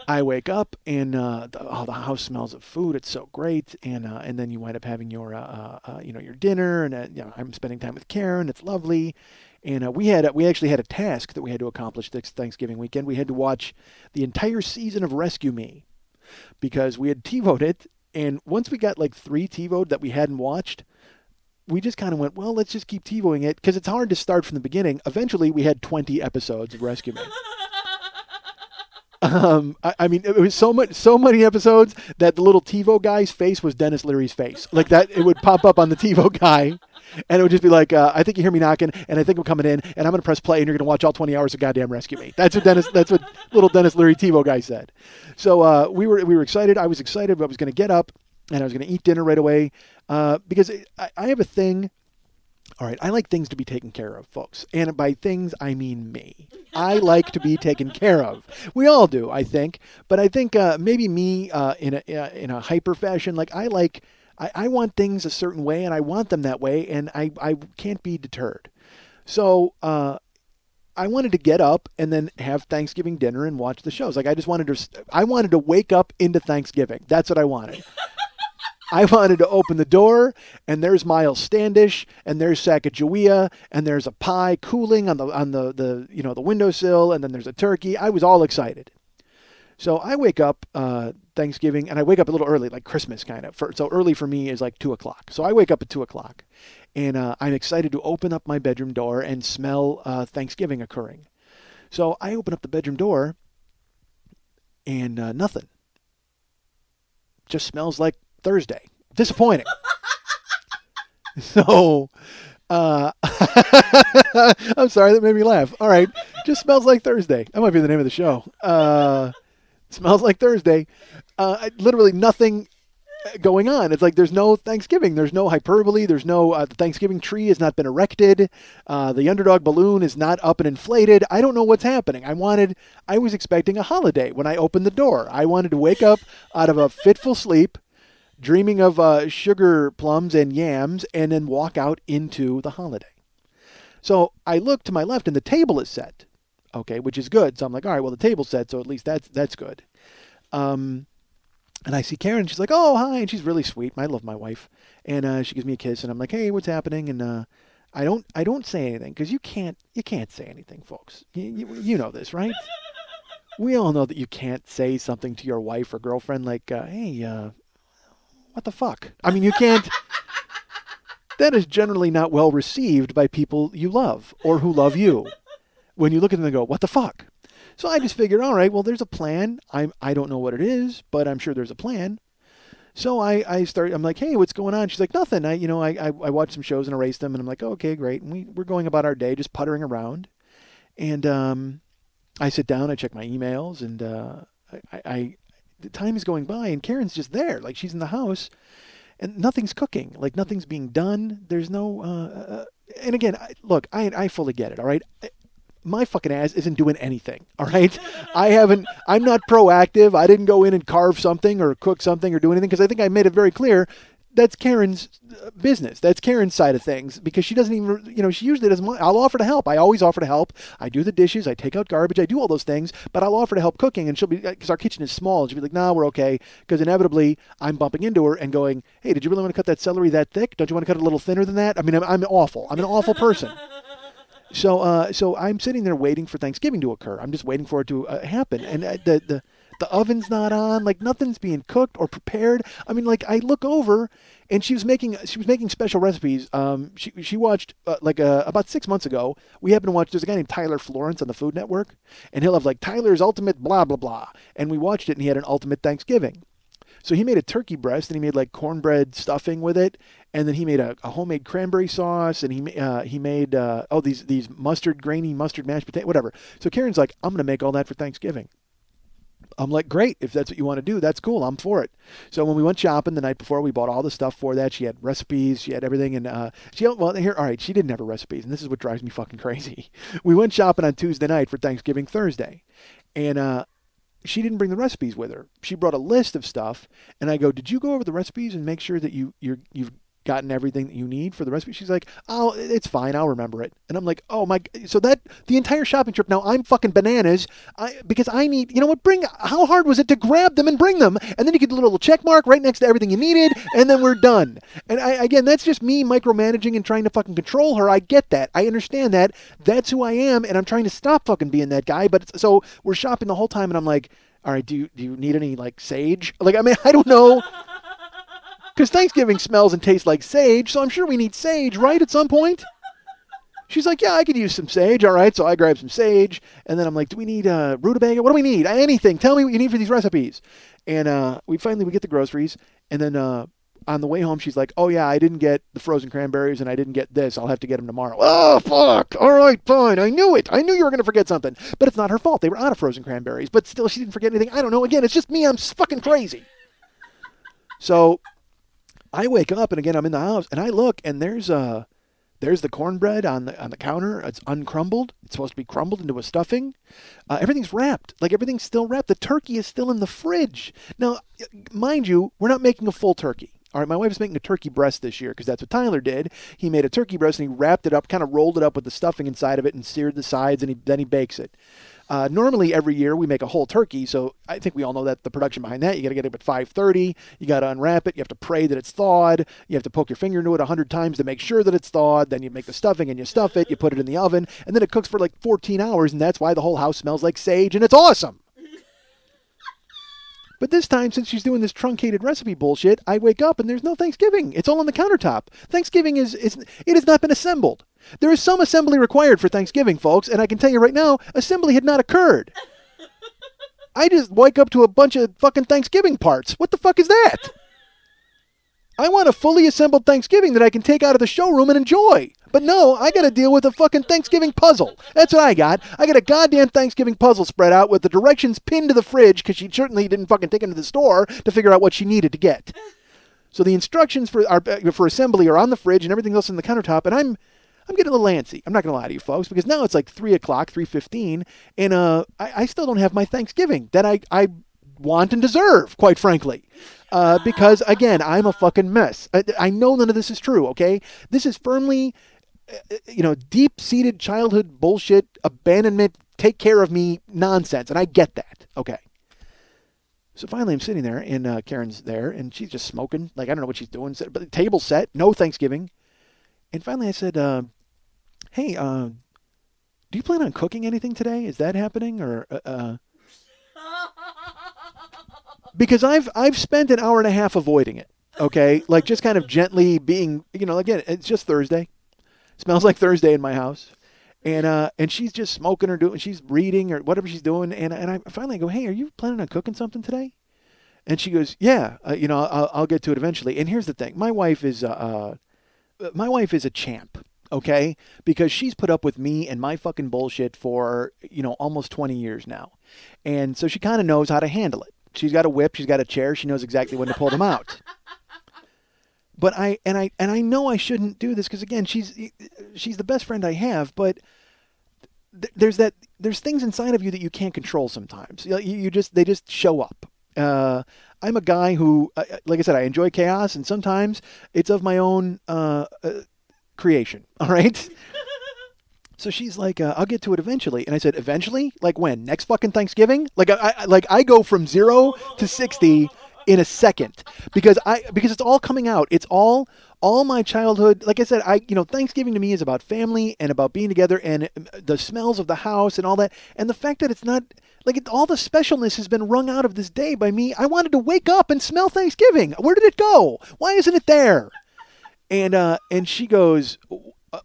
S2: I wake up and the house smells of food. It's so great, and then you wind up having your your dinner, and I'm spending time with Karen. It's lovely, and we actually had a task that we had to accomplish this Thanksgiving weekend. We had to watch the entire season of Rescue Me because we had TiVo'd it, and once we got like 3 TiVo'd that we hadn't watched, we just kind of went, well, let's just keep TiVoing it because it's hard to start from the beginning. Eventually, we had 20 episodes of Rescue Me. I mean, it was so many episodes that the little TiVo guy's face was Dennis Leary's face. Like that, it would pop up on the TiVo guy, and it would just be like, I think you hear me knocking, and I think I'm coming in, and I'm going to press play, and you're going to watch all 20 hours of goddamn Rescue Me. That's what little Dennis Leary TiVo guy said. So we were excited. I was excited. I was going to get up, and I was going to eat dinner right away because I have a thing. All right, I like things to be taken care of, folks. And by things, I mean me. I like to be taken care of. We all do, I think. But I think maybe me in a hyper fashion, like I want things a certain way, and I want them that way, and I can't be deterred. So I wanted to get up and then have Thanksgiving dinner and watch the shows. Like I wanted to wake up into Thanksgiving. That's what I wanted. I wanted to open the door, and there's Miles Standish, and there's Sacagawea, and there's a pie cooling on the windowsill, and then there's a turkey. I was all excited. So I wake up Thanksgiving, and I wake up a little early, like Christmas kind of. So early for me is like 2 o'clock. So I wake up at 2 o'clock, and I'm excited to open up my bedroom door and smell Thanksgiving occurring. So I open up the bedroom door, and nothing. Just smells like Thursday. Disappointing. So, I'm sorry, that made me laugh. All right. Just smells like Thursday. That might be the name of the show. Smells like Thursday. Literally nothing going on. It's like there's no Thanksgiving. There's no hyperbole. There's no, the Thanksgiving tree has not been erected. The underdog balloon is not up and inflated. I don't know what's happening. I was expecting a holiday when I opened the door. I wanted to wake up out of a fitful sleep, dreaming of sugar plums and yams, and then walk out into the holiday. So I look to my left, and the table is set, okay, which is good. So I'm like, all right, well, the table's set, so at least that's good. And I see Karen. She's like, oh, hi, and she's really sweet. I love my wife, and she gives me a kiss, and I'm like, hey, what's happening? And I don't say anything because you can't say anything, folks. You know this, right? We all know that you can't say something to your wife or girlfriend like, hey, what the fuck? I mean, you can't. That is generally not well received by people you love or who love you. When you look at them and go, what the fuck? So I just figured, all right, well, there's a plan. I don't know what it is, but I'm sure there's a plan. So I'm like, hey, what's going on? She's like, nothing. I watched some shows and erased them, and I'm like, oh, okay, great. And we're going about our day, just puttering around. And I sit down, I check my emails, and the time is going by, and Karen's just there. Like, she's in the house, and nothing's cooking. Like, nothing's being done. There's no... and again, look, I fully get it, all right? My fucking ass isn't doing anything, all right? I'm not proactive. I didn't go in and carve something or cook something or do anything, because I think I made it very clear that's Karen's business. That's Karen's side of things, because she doesn't even, she usually doesn't want, I'll offer to help. I always offer to help. I do the dishes. I take out garbage. I do all those things, but I'll offer to help cooking, and she'll be, because our kitchen is small, and she'll be like, nah, we're okay, because inevitably I'm bumping into her and going, hey, did you really want to cut that celery that thick? Don't you want to cut it a little thinner than that? I mean, I'm awful. I'm an awful person. So I'm sitting there waiting for Thanksgiving to occur. I'm just waiting for it to happen, and the oven's not on, like nothing's being cooked or prepared. I mean, like I look over, and she was making special recipes. She watched about 6 months ago. We happened to watch. There's a guy named Tyler Florence on the Food Network, and he'll have like Tyler's Ultimate blah blah blah. And we watched it, and he had an Ultimate Thanksgiving. So he made a turkey breast, and he made like cornbread stuffing with it, and then he made a homemade cranberry sauce, and he made these grainy mustard mashed potato, whatever. So Karen's like, I'm gonna make all that for Thanksgiving. I'm like, great, if that's what you want to do, that's cool, I'm for it. So when we went shopping the night before, we bought all the stuff for that. She had recipes, she had everything, and she didn't have her recipes, and this is what drives me fucking crazy. We went shopping on Tuesday night for Thanksgiving Thursday, and she didn't bring the recipes with her. She brought a list of stuff, and I go, did you go over the recipes and make sure that you've gotten everything that you need for the recipe? She's like, oh, it's fine, I'll remember it. And I'm like, oh my, so that, the entire shopping trip, now I'm fucking bananas, because I need, how hard was it to grab them and bring them? And then you get a little check mark right next to everything you needed, and then we're done. And again, that's just me micromanaging and trying to fucking control her. I get that. I understand that. That's who I am, and I'm trying to stop fucking being that guy. But so we're shopping the whole time, and I'm like, all right, do you need any, like, sage? Like, I mean, I don't know. Because Thanksgiving smells and tastes like sage, so I'm sure we need sage, right, at some point? She's like, yeah, I could use some sage. All right, so I grab some sage, and then I'm like, do we need rutabaga? What do we need? Anything. Tell me what you need for these recipes. And we get the groceries, and then on the way home, she's like, oh, yeah, I didn't get the frozen cranberries, and I didn't get this. I'll have to get them tomorrow. Oh, fuck. All right, fine. I knew it. I knew you were going to forget something. But it's not her fault. They were out of frozen cranberries. But still, she didn't forget anything. I don't know. Again, it's just me. I'm fucking crazy. So I wake up, and again, I'm in the house, and I look, and there's the cornbread on the counter. It's uncrumbled. It's supposed to be crumbled into a stuffing. Everything's wrapped. Like, everything's still wrapped. The turkey is still in the fridge. Now, mind you, we're not making a full turkey. All right, my wife's making a turkey breast this year because that's what Tyler did. He made a turkey breast and he wrapped it up, kind of rolled it up with the stuffing inside of it and seared the sides, and then he bakes it. Normally every year we make a whole turkey, so I think we all know that the production behind that. You got to get up at 5:30. You got to unwrap it. You have to pray that it's thawed. You have to poke your finger into it 100 times to make sure that it's thawed. Then you make the stuffing and you stuff it. You put it in the oven, and then it cooks for like 14 hours, and that's why the whole house smells like sage, and it's awesome. But this time, since she's doing this truncated recipe bullshit, I wake up and there's no Thanksgiving. It's all on the countertop. Thanksgiving it has not been assembled. There is some assembly required for Thanksgiving, folks, and I can tell you right now, assembly had not occurred. I just wake up to a bunch of fucking Thanksgiving parts. What the fuck is that? I want a fully assembled Thanksgiving that I can take out of the showroom and enjoy. But no, I got to deal with a fucking Thanksgiving puzzle. That's what I got. I got a goddamn Thanksgiving puzzle spread out with the directions pinned to the fridge because she certainly didn't fucking take it to the store to figure out what she needed to get. So the instructions for assembly are on the fridge and everything else on the countertop, and I'm getting a little antsy. I'm not going to lie to you folks, because now it's like 3 o'clock, 3:15, and I still don't have my Thanksgiving that I want and deserve, quite frankly. Because, again, I'm a fucking mess. I know none of this is true, okay? This is firmly, deep-seated childhood bullshit, abandonment, take care of me nonsense, and I get that, okay? So finally I'm sitting there, and Karen's there, and she's just smoking. Like, I don't know what she's doing, but the table's set, no Thanksgiving. And finally I said, hey, do you plan on cooking anything today? Is that happening? Or because I've spent an hour and a half avoiding it. Okay, like just kind of gently being, again, it's just Thursday. Smells like Thursday in my house, and she's just smoking or she's reading or whatever she's doing, and I finally go, hey, are you planning on cooking something today? And she goes, yeah, I'll get to it eventually. And here's the thing, my wife is a champ. Okay, because she's put up with me and my fucking bullshit for almost 20 years now, and so she kind of knows how to handle it. She's got a whip, she's got a chair, she knows exactly when to pull them out. But I know I shouldn't do this because, again, she's the best friend I have, but there's things inside of you that you can't control sometimes. They just show up. I'm a guy who, like I said, I enjoy chaos, and sometimes it's of my own creation. All right. So she's like, I'll get to it eventually. And I said, eventually? Like when? Next fucking Thanksgiving? Like I go from 0 to 60 in a second because it's all coming out. It's all my childhood. Like I said, Thanksgiving to me is about family and about being together and the smells of the house and all that. And the fact that it's not like all the specialness has been wrung out of this day by me. I wanted to wake up and smell Thanksgiving. Where did it go? Why isn't it there? And she goes,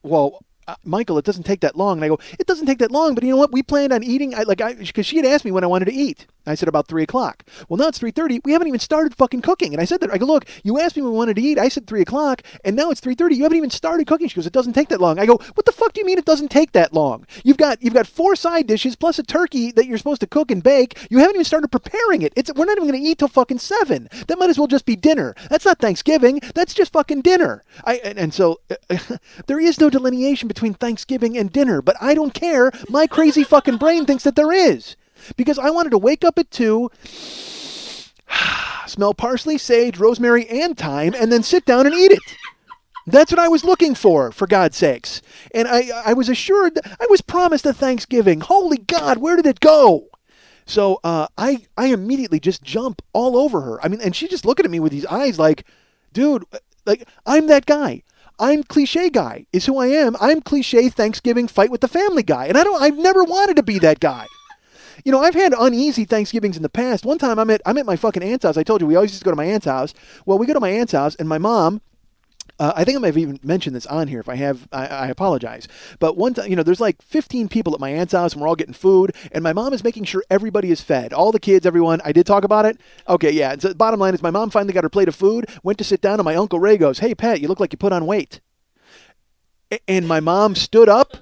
S2: well, Michael, it doesn't take that long. And I go, it doesn't take that long, but you know what? We planned on eating, because she had asked me when I wanted to eat. I said about 3 o'clock. Well, now it's 3:30. We haven't even started fucking cooking. And I said that. I go, look, you asked me when we wanted to eat. I said 3 o'clock, and now it's 3:30. You haven't even started cooking. She goes, it doesn't take that long. I go, what the fuck do you mean it doesn't take that long? You've got 4 side dishes plus a turkey that you're supposed to cook and bake. You haven't even started preparing it. We're not even going to eat till fucking 7. That might as well just be dinner. That's not Thanksgiving. That's just fucking dinner. So there is no delineation between Thanksgiving and dinner, but I don't care. My crazy fucking brain thinks that there is. Because I wanted to wake up at 2, smell parsley, sage, rosemary, and thyme, and then sit down and eat it. That's what I was looking for God's sakes. And I was assured, I was promised a Thanksgiving. Holy God, where did it go? So I immediately just jump all over her. I mean, and she's just looking at me with these eyes like, dude, like, I'm that guy. I'm cliche guy is who I am. I'm cliche Thanksgiving fight with the family guy. And I've never wanted to be that guy. I've had uneasy Thanksgivings in the past. One time I'm at my fucking aunt's house. I told you we always used to go to my aunt's house. Well, we go to my aunt's house and my mom, I think I might have even mentioned this on here. If I have, I apologize. But one time, there's like 15 people at my aunt's house, and we're all getting food, and my mom is making sure everybody is fed. All the kids, everyone. I did talk about it. Okay, yeah. So the bottom line is my mom finally got her plate of food, went to sit down, and my Uncle Ray goes, "Hey, Pat, you look like you put on weight." And my mom stood up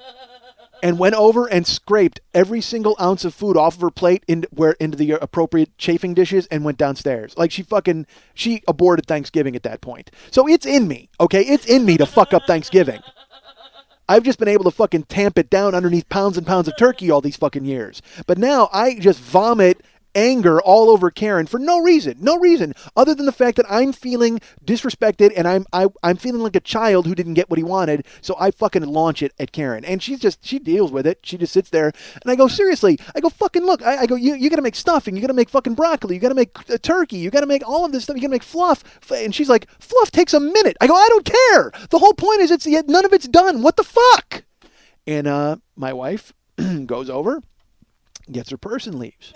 S2: and went over and scraped every single ounce of food off of her plate into the appropriate chafing dishes and went downstairs. Like she aborted Thanksgiving at that point. So it's in me, okay? It's in me to fuck up Thanksgiving. I've just been able to fucking tamp it down underneath pounds and pounds of turkey all these fucking years. But now I just vomit anger all over Karen for no reason other than the fact that I'm feeling disrespected and I'm feeling like a child who didn't get what he wanted. So I fucking launch it at Karen, and she deals with it. She just sits there, and I go, seriously, fucking look, I go, you got to make stuffing, you got to make fucking broccoli, you got to make turkey, you got to make all of this stuff, you got to make fluff. And she's like, fluff takes a minute. I go, I don't care. The whole point is none of it's done. What the fuck? And my wife goes over, gets her purse, and leaves.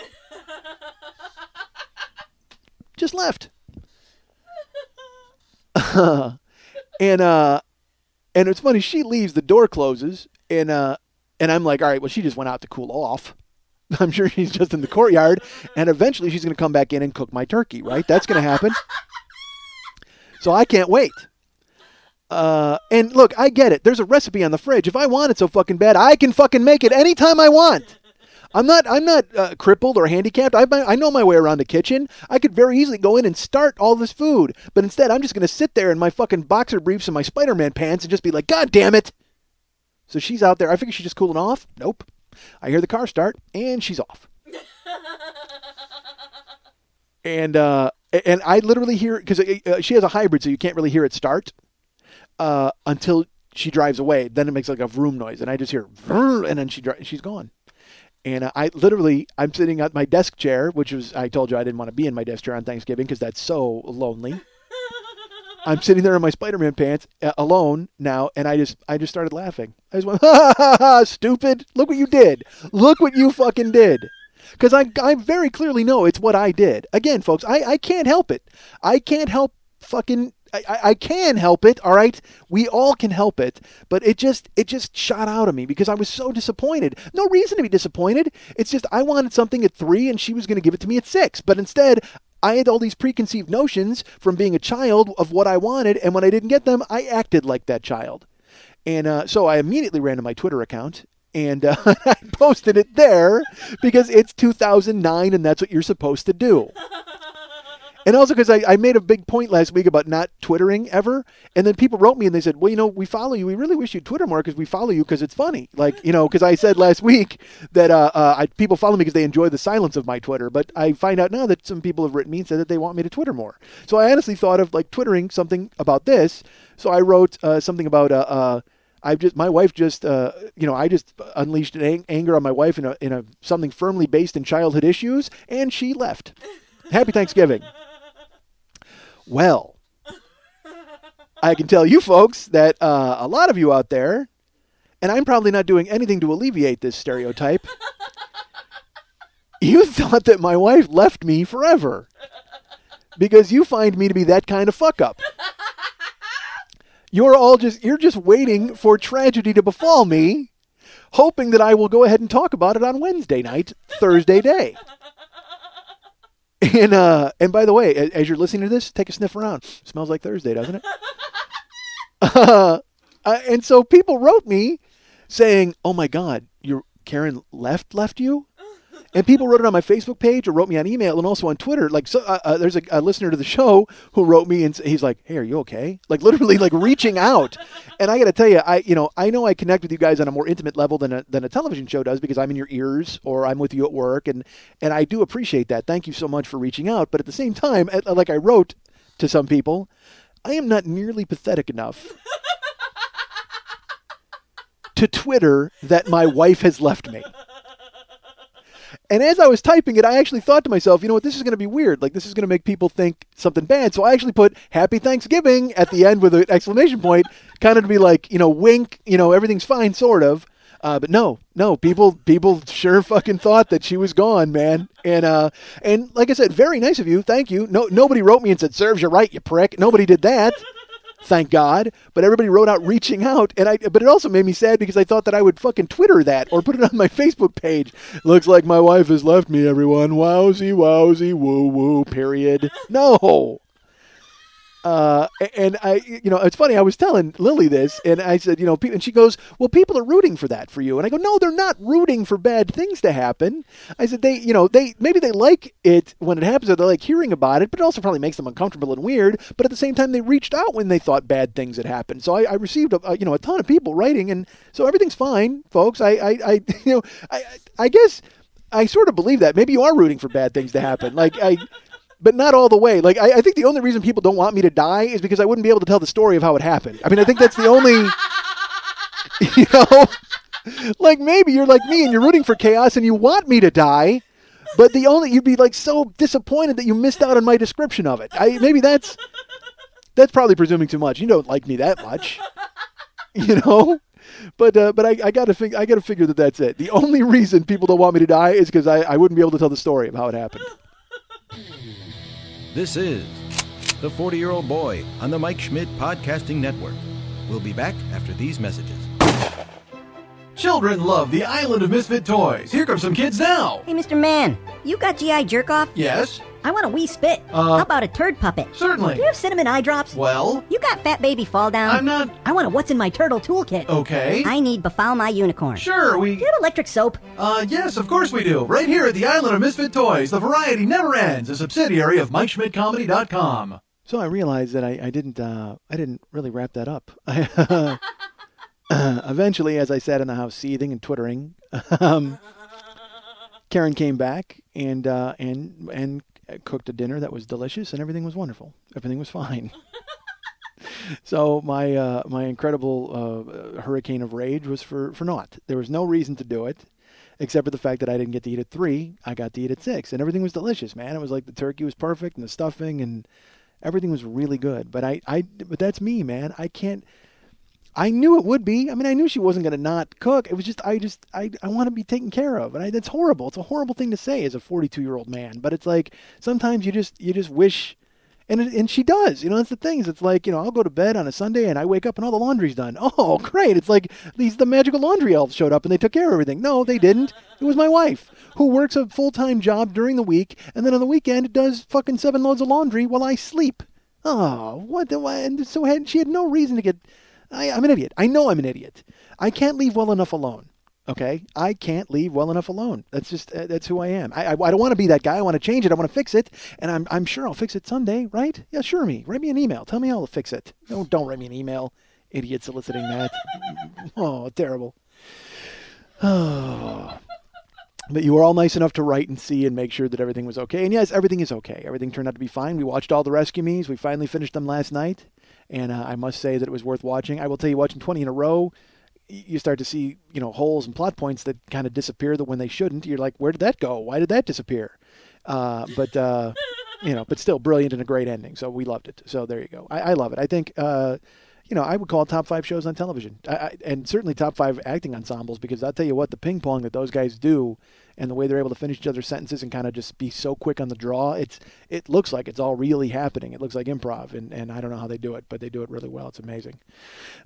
S2: Just left. And it's funny, she leaves, the door closes, and I'm like, all right, well, she just went out to cool off. I'm sure she's just in the courtyard, and eventually she's going to come back in and cook my turkey, right? That's going to happen. So I can't wait. And look, I get it. There's a recipe on the fridge. If I want it so fucking bad, I can fucking make it anytime I want. I'm not crippled or handicapped. I know my way around the kitchen. I could very easily go in and start all this food. But instead, I'm just going to sit there in my fucking boxer briefs and my Spider-Man pants and just be like, God damn it. So she's out there. I figure she's just cooling off. Nope. I hear the car start, and she's off. And I literally hear, because she has a hybrid, so you can't really hear it start until she drives away. Then it makes like a vroom noise, and I just hear, and then she's gone. And I'm sitting at my desk chair, which was, I told you I didn't want to be in my desk chair on Thanksgiving because that's so lonely. I'm sitting there in my Spider-Man pants alone now, and I just started laughing. I just went, ha, ha, ha, stupid. Look what you did. Look what you fucking did. Because I very clearly know it's what I did. Again, folks, I can't help it. I can't help fucking... I can help it, all right? We all can help it, but it just shot out of me because I was so disappointed. No reason to be disappointed. It's just I wanted something at 3 and she was going to give it to me at 6. But instead, I had all these preconceived notions from being a child of what I wanted, and when I didn't get them, I acted like that child. And so I immediately ran to my Twitter account, and I posted it there because it's 2009 and that's what you're supposed to do. And also because I made a big point last week about not Twittering ever. And then people wrote me and they said, well, we follow you. We really wish you'd Twitter more because we follow you because it's funny. Like, because I said last week that people follow me because they enjoy the silence of my Twitter. But I find out now that some people have written me and said that they want me to Twitter more. So I honestly thought of like Twittering something about this. So I wrote something about my wife just I just unleashed anger on my wife in a something firmly based in childhood issues, and she left. Happy Thanksgiving. Well, I can tell you folks that a lot of you out there, and I'm probably not doing anything to alleviate this stereotype, you thought that my wife left me forever because you find me to be that kind of fuck up. You're just waiting for tragedy to befall me, hoping that I will go ahead and talk about it on Wednesday night, Thursday day. And by the way, as you're listening to this, take a sniff around. Smells like Thursday, doesn't it? And so people wrote me saying, "Oh my God, Karen left you?" And people wrote it on my Facebook page or wrote me on email and also on Twitter. Like, so there's a listener to the show who wrote me and he's like, "Hey, are you okay?" Like literally like reaching out. And I got to tell you, I know I connect with you guys on a more intimate level than a television show does because I'm in your ears or I'm with you at work. And I do appreciate that. Thank you so much for reaching out. But at the same time, like I wrote to some people, I am not nearly pathetic enough to Twitter that my wife has left me. And as I was typing it, I actually thought to myself, you know what, this is going to be weird. Like, this is going to make people think something bad. So I actually put Happy Thanksgiving at the end with an exclamation point, kind of to be like, wink, everything's fine, sort of. But no, people sure fucking thought that she was gone, man. And like I said, very nice of you. Thank you. No, nobody wrote me and said, serves you right, you prick. Nobody did that. thank God. But everybody wrote out reaching out, but it also made me sad because I thought that I would fucking Twitter that or put it on my Facebook page. Looks like my wife has left me, everyone. Wowsy, wowsy, woo woo. Period. No. And it's funny. I was telling Lily this, and I said, and she goes, well, people are rooting for that for you. And I go, no, they're not rooting for bad things to happen. I said, maybe they like it when it happens, or they like hearing about it, but it also probably makes them uncomfortable and weird. But at the same time, they reached out when they thought bad things had happened. So I received a ton of people writing, and so everything's fine, folks. I guess I sort of believe that. Maybe you are rooting for bad things to happen. But not all the way. Like, I think the only reason people don't want me to die is because I wouldn't be able to tell the story of how it happened. I mean, I think that's the only, like maybe you're like me and you're rooting for chaos and you want me to die, but you'd be like so disappointed that you missed out on my description of it. Maybe that's probably presuming too much. You don't like me that much, But I gotta figure that that's it. The only reason people don't want me to die is because I wouldn't be able to tell the story of how it happened.
S6: This is The 40-Year-Old Boy on the Mike Schmidt Podcasting Network. We'll be back after these messages.
S4: Children love the Island of Misfit Toys. Here come some kids now.
S7: Hey, Mr. Man, you got GI jerk-off?
S4: Yes?
S7: I want a wee spit. How about a turd puppet?
S4: Certainly.
S7: Do you have cinnamon eye drops?
S4: Well?
S7: You got fat baby fall down?
S4: I'm not...
S7: I want a what's in my turtle toolkit.
S4: Okay.
S7: I need befoul my unicorn.
S4: Sure,
S7: Do you have electric soap?
S4: Yes, of course we do. Right here at the Island of Misfit Toys. The variety never ends. A subsidiary of MikeSchmidtComedy.com.
S2: So I realized that I didn't really wrap that up. Eventually, as I sat in the house seething and twittering, Karen came back and cooked a dinner that was delicious, and everything was wonderful. Everything was fine. So my incredible hurricane of rage was for naught. There was no reason to do it, except for the fact that I didn't get to eat at 3. I got to eat at 6, and everything was delicious, man. It was like the turkey was perfect, and the stuffing, and everything was really good. But but that's me, man. I knew it would be. I mean, I knew she wasn't going to not cook. It was just, I want to be taken care of. And that's horrible. It's a horrible thing to say as a 42-year-old man. But it's like, sometimes you just wish, and she does. That's the thing. It's like, I'll go to bed on a Sunday and I wake up and all the laundry's done. Oh, great. It's like the magical laundry elves showed up and they took care of everything. No, they didn't. It was my wife who works a full-time job during the week. And then on the weekend does fucking 7 loads of laundry while I sleep. Oh, what? And so she had no reason to get... I'm an idiot. I know I'm an idiot. I can't leave well enough alone. Okay? I can't leave well enough alone. That's who I am. I don't want to be that guy. I want to change it. I want to fix it. And I'm sure I'll fix it someday, right? Yeah, sure me. Write me an email. Tell me I'll fix it. No, don't write me an email. Idiot soliciting that. Oh, terrible. Oh. But you were all nice enough to write and see and make sure that everything was okay. And yes, everything is okay. Everything turned out to be fine. We watched all the Rescue Me's. We finally finished them last night. And I must say that it was worth watching. I will tell you, watching 20 in a row, you start to see, holes and plot points that kind of disappear that when they shouldn't. You're like, where did that go? Why did that disappear? But still brilliant and a great ending. So we loved it. So there you go. I love it. I think, I would call it top 5 shows on television. And certainly top 5 acting ensembles, because I'll tell you what, the ping pong that those guys do and the way they're able to finish each other's sentences and kind of just be so quick on the draw, it looks like it's all really happening. It looks like improv, and I don't know how they do it, but they do it really well. It's amazing.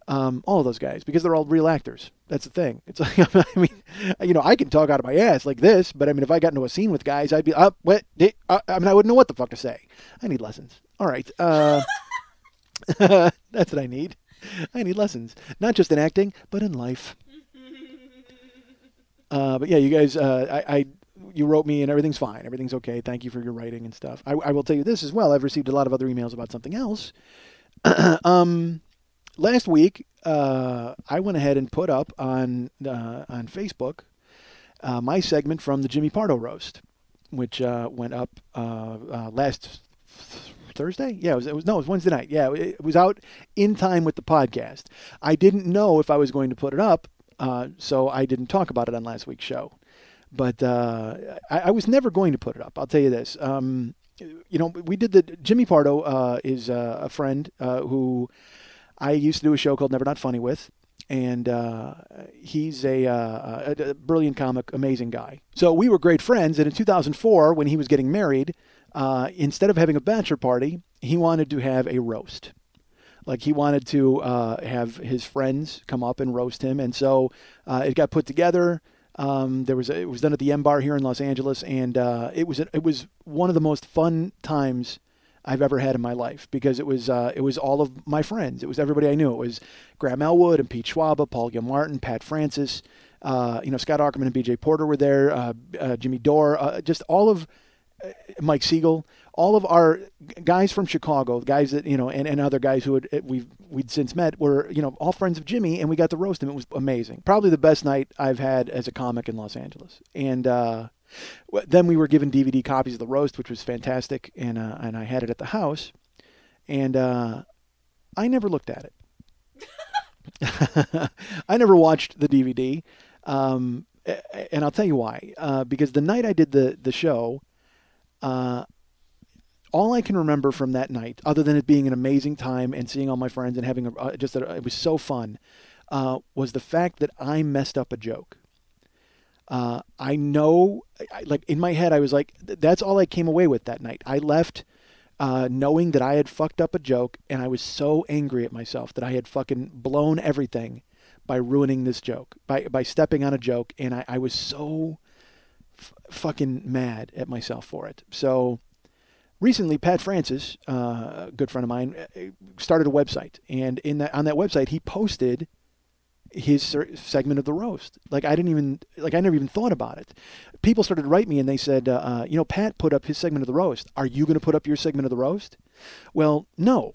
S2: All of those guys, because they're all real actors. That's the thing. It's like, I mean, I can talk out of my ass like this, but I mean, if I got into a scene with guys, I'd be, I wouldn't know what the fuck to say. I need lessons. All right. That's what I need. I need lessons, not just in acting, but in life. But yeah, you guys, you wrote me and everything's fine. Everything's okay. Thank you for your writing and stuff. I will tell you this as well. I've received a lot of other emails about something else. Last week, I went ahead and put up on Facebook my segment from the Jimmy Pardo roast, which went up last Thursday? Yeah, it was Wednesday night. Yeah, it was out in time with the podcast. I didn't know if I was going to put it up, so I didn't talk about it on last week's show. But I was never going to put it up. I'll tell you this. We did the Jimmy Pardo is a friend who I used to do a show called Never Not Funny with. And he's a brilliant comic, amazing guy. So we were great friends. And in 2004, when he was getting married, instead of having a bachelor party, he wanted to have a roast. Like he wanted to have his friends come up and roast him, and so it got put together. It was done at the M Bar here in Los Angeles, and it was one of the most fun times I've ever had in my life because it was all of my friends. It was everybody I knew. It was Graham Elwood and Pete Schwab, Paul Gilmartin, Pat Francis, Scott Ackerman and B.J. Porter were there, Jimmy Dore, just all of Mike Siegel, all of our guys from Chicago, guys that and other guys who we'd since met were all friends of Jimmy, and we got to roast him. It was amazing. Probably the best night I've had as a comic in Los Angeles, and. Then we were given DVD copies of the roast, which was fantastic, and I had it at the house, and I never looked at it. I never watched the DVD, and I'll tell you why. Because the night I did the show, all I can remember from that night, other than it being an amazing time and seeing all my friends and having it was so fun, was the fact that I messed up a joke. I know, like in my head, I was like, that's all I came away with that night. I left knowing that I had fucked up a joke, and I was so angry at myself that I had fucking blown everything by ruining this joke, by stepping on a joke, and I was so fucking mad at myself for it. So recently, Pat Francis, a good friend of mine, started a website, and on that website, he posted his segment of the roast. I never even thought about it. People started to write me and they said, Pat put up his segment of the roast. Are you going to put up your segment of the roast? Well, no,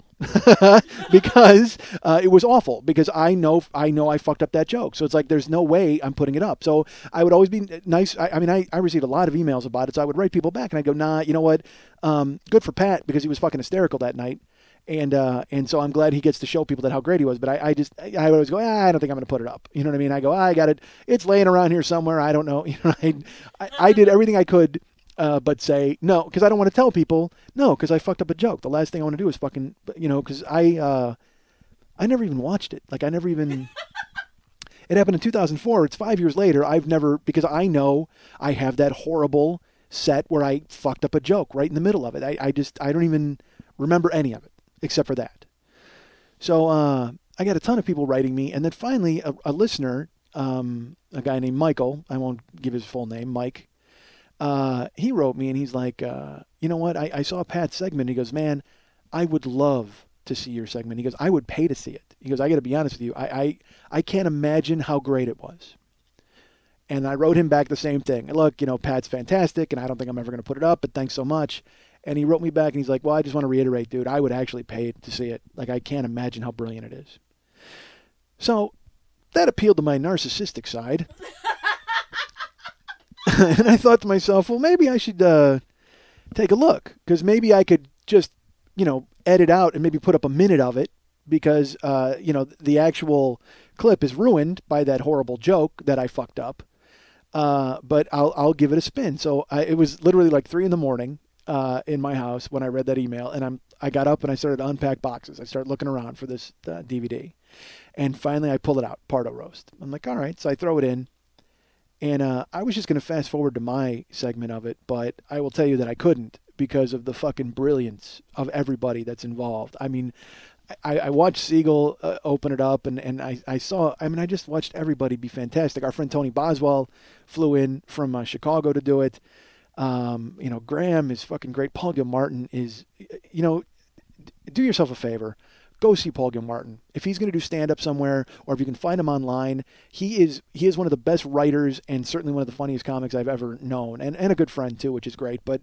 S2: because it was awful. Because I know I fucked up that joke. So it's like there's no way I'm putting it up. So I would always be nice. I received a lot of emails about it. So I would write people back and I'd go, nah, you know what? Good for Pat because he was fucking hysterical that night. And so I'm glad he gets to show people that how great he was. But I always go, I don't think I'm going to put it up. You know what I mean? I go, I got it. It's laying around here somewhere. I don't know. I did everything I could, but say no, because I don't want to tell people no, because I fucked up a joke. The last thing I want to do is fucking, because I never even watched it. I never even. It happened in 2004. It's 5 years later. I've never, because I know I have that horrible set where I fucked up a joke right in the middle of it. I don't even remember any of it. Except for that. So I got a ton of people writing me, and then finally a listener, a guy named Michael, I won't give his full name, Mike, he wrote me and he's like, you know what, I saw Pat's segment. He goes, man, I would love to see your segment. He goes, I would pay to see it. He goes, I got to be honest with you, I can't imagine how great it was. And I wrote him back the same thing. Look, Pat's fantastic, and I don't think I'm ever going to put it up, but thanks so much. And he wrote me back, and he's like, well, I just want to reiterate, dude, I would actually pay to see it. I can't imagine how brilliant it is. So that appealed to my narcissistic side. And I thought to myself, well, maybe I should take a look, because maybe I could just, edit out and maybe put up a minute of it, because, the actual clip is ruined by that horrible joke that I fucked up. But I'll give it a spin. So it was literally like 3 a.m. In my house when I read that email, and I got up and I started to unpack boxes. I started looking around for this DVD, and finally I pulled it out, Pardo Roast. I'm like, all right, so I throw it in, and I was just going to fast forward to my segment of it, but I will tell you that I couldn't because of the fucking brilliance of everybody that's involved. I mean, I watched Siegel open it up, and I saw, I just watched everybody be fantastic. Our friend Tony Boswell flew in from Chicago to do it. Graham is fucking great. Paul Gilmartin is, do yourself a favor. Go see Paul Gilmartin. If he's going to do stand-up somewhere, or if you can find him online, he is one of the best writers and certainly one of the funniest comics I've ever known, and a good friend too, which is great. But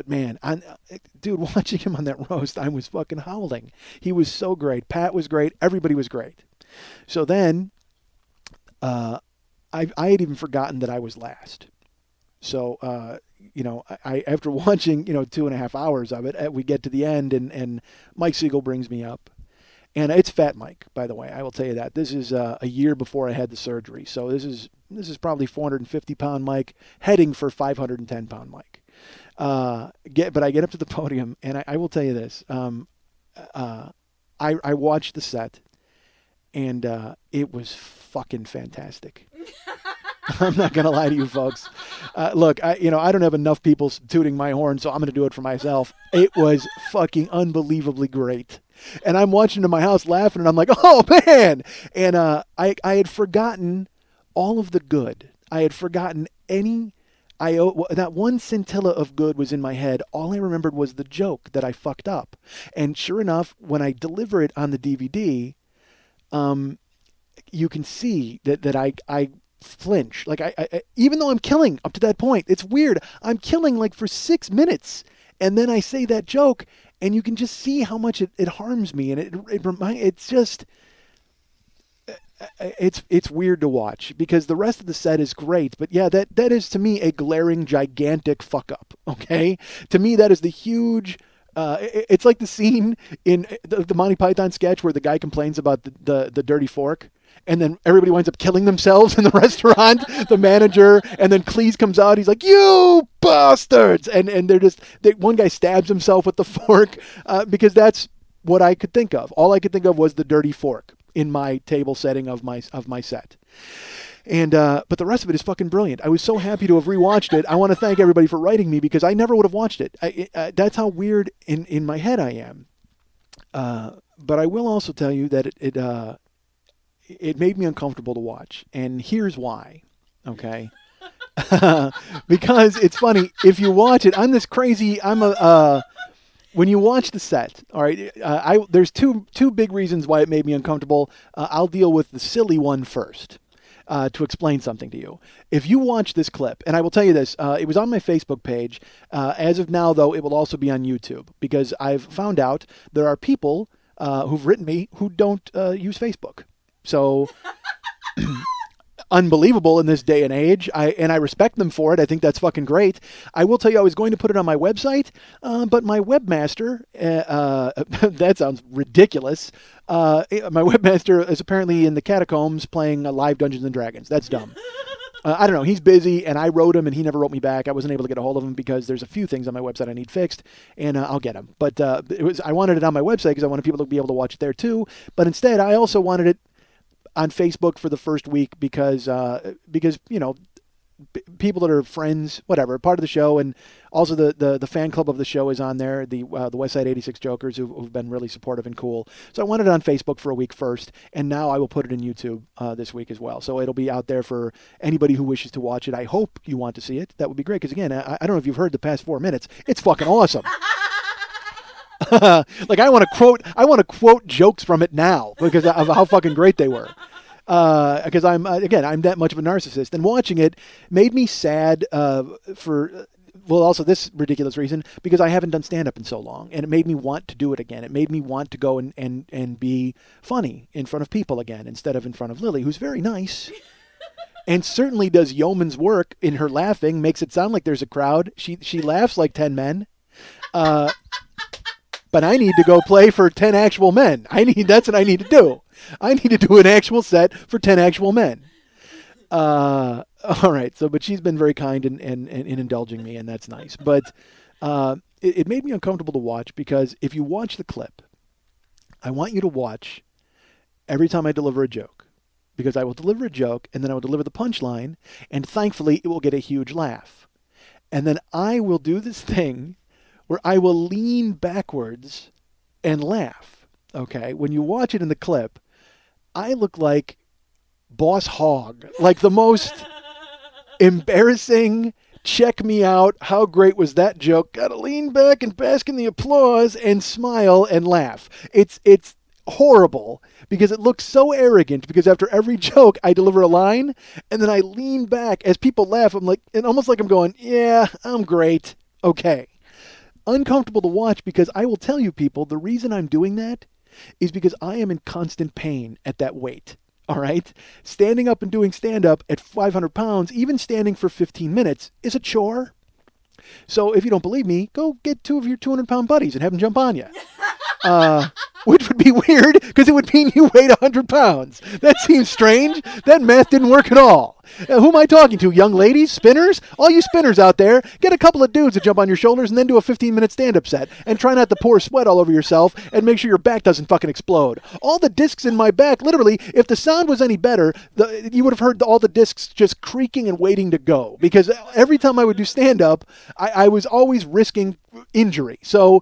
S2: man, dude, watching him on that roast, I was fucking howling. He was so great. Pat was great. Everybody was great. So then, I had even forgotten that I was last. So, I after watching, 2.5 hours of it, we get to the end, and Mike Siegel brings me up. And it's Fat Mike, by the way. I will tell you that. This is a year before I had the surgery. So this is probably 450-pound Mike, heading for 510-pound Mike. But I get up to the podium, and I will tell you this. I watched the set, and it was fucking fantastic. I'm not going to lie to you folks. Look, I don't have enough people tooting my horn, so I'm going to do it for myself. It was fucking unbelievably great. And I'm watching in my house laughing, and I'm like, oh, man. And I had forgotten all of the good. I had forgotten that one scintilla of good was in my head. All I remembered was the joke that I fucked up. And sure enough, when I deliver it on the DVD, you can see that I flinch. Like I even though I'm killing up to that point, it's weird. I'm killing like for 6 minutes, and then I say that joke, and you can just see how much it harms me, and it's just. It's weird to watch because the rest of the set is great, but yeah, that is to me a glaring, gigantic fuck up. Okay, to me that is the huge. It's like the scene in the Monty Python sketch where the guy complains about the dirty fork, and then everybody winds up killing themselves in the restaurant. The manager, and then Cleese comes out. He's like, "You bastards!" And one guy stabs himself with the fork because that's what I could think of. All I could think of was the dirty fork in my table setting of my set. And but the rest of it is fucking brilliant. I was so happy to have rewatched it. I want to thank everybody for writing me because I never would have watched it. That's how weird in my head I am. But I will also tell you that it made me uncomfortable to watch, and here's why. Okay, because it's funny if you watch it. When you watch the set, all right, there's two big reasons why it made me uncomfortable. I'll deal with the silly one first to explain something to you. If you watch this clip, and I will tell you this, it was on my Facebook page. As of now, though, it will also be on YouTube because I've found out there are people who've written me who don't use Facebook. So... unbelievable in this day and age. I respect them for it. I think that's fucking great. I will tell you, I was going to put it on my website, but my webmaster, that sounds ridiculous. My webmaster is apparently in the catacombs playing live Dungeons and Dragons. That's dumb. I don't know. He's busy, and I wrote him, and he never wrote me back. I wasn't able to get a hold of him because there's a few things on my website I need fixed, and I'll get them. But I wanted it on my website because I wanted people to be able to watch it there too. But instead, I also wanted it on Facebook for the first week because people that are friends, whatever, part of the show, and also the fan club of the show is on there, the West Side 86 Jokers who've been really supportive and cool. So I wanted it on Facebook for a week first, and now I will put it in YouTube this week as well. So it'll be out there for anybody who wishes to watch it. I hope you want to see it. That would be great because, again, I don't know if you've heard the past 4 minutes. It's fucking awesome. Like I want to quote jokes from it now because of how fucking great they were. Because I'm that much of a narcissist, and watching it made me sad also this ridiculous reason because I haven't done stand up in so long, and it made me want to do it again. It made me want to go and be funny in front of people again instead of in front of Lily, who's very nice. And certainly does yeoman's work in her laughing, makes it sound like there's a crowd. She laughs like 10 men. But I need to go play for 10 actual men. That's what I need to do. I need to do an actual set for 10 actual men. All right. But she's been very kind in indulging me, and that's nice. But it made me uncomfortable to watch because if you watch the clip, I want you to watch every time I deliver a joke. Because I will deliver a joke, and then I will deliver the punchline, and thankfully it will get a huge laugh. And then I will do this thing where I will lean backwards and laugh. Okay? When you watch it in the clip, I look like Boss Hogg. Like the most embarrassing, check me out, how great was that joke? Gotta lean back and bask in the applause and smile and laugh. It's horrible because it looks so arrogant because after every joke I deliver a line and then I lean back as people laugh. I'm like, and almost like I'm going, yeah, I'm great. Okay. Uncomfortable to watch because I will tell you people, the reason I'm doing that is because I am in constant pain at that weight. All right. Standing up and doing stand up at 500 pounds, even standing for 15 minutes is a chore. So if you don't believe me, go get two of your 200-pound buddies and have them jump on you. Which would be weird because it would mean you weighed 100 pounds. That seems strange. That math didn't work at all. Who am I talking to? Young ladies? Spinners? All you spinners out there, get a couple of dudes to jump on your shoulders and then do a 15-minute stand-up set. And try not to pour sweat all over yourself and make sure your back doesn't fucking explode. All the discs in my back, literally, if the sound was any better, you would have heard all the discs just creaking and waiting to go. Because every time I would do stand-up, I was always risking injury. So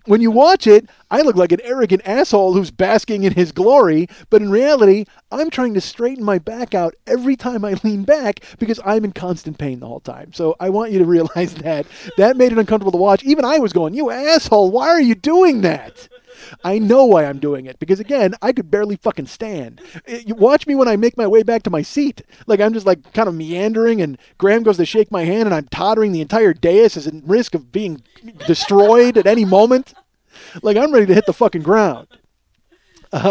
S2: when you watch it, I look like an arrogant asshole who's basking in his glory, but in reality, I'm trying to straighten my back out every time I lean back because I'm in constant pain the whole time. So I want you to realize that. That made it uncomfortable to watch. Even I was going, you asshole, why are you doing that? I know why I'm doing it, because again, I could barely fucking stand. You watch me when I make my way back to my seat. Like I'm just like kind of meandering, and Graham goes to shake my hand, and I'm tottering. The entire dais is at risk of being destroyed at any moment. Like I'm ready to hit the fucking ground.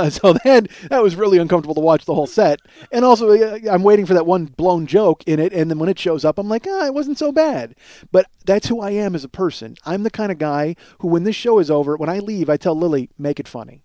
S2: So then that was really uncomfortable to watch the whole set. And also I'm waiting for that one blown joke in it. And then when it shows up, I'm like, it wasn't so bad. But that's who I am as a person. I'm the kind of guy who, when this show is over, when I leave, I tell Lily, make it funny.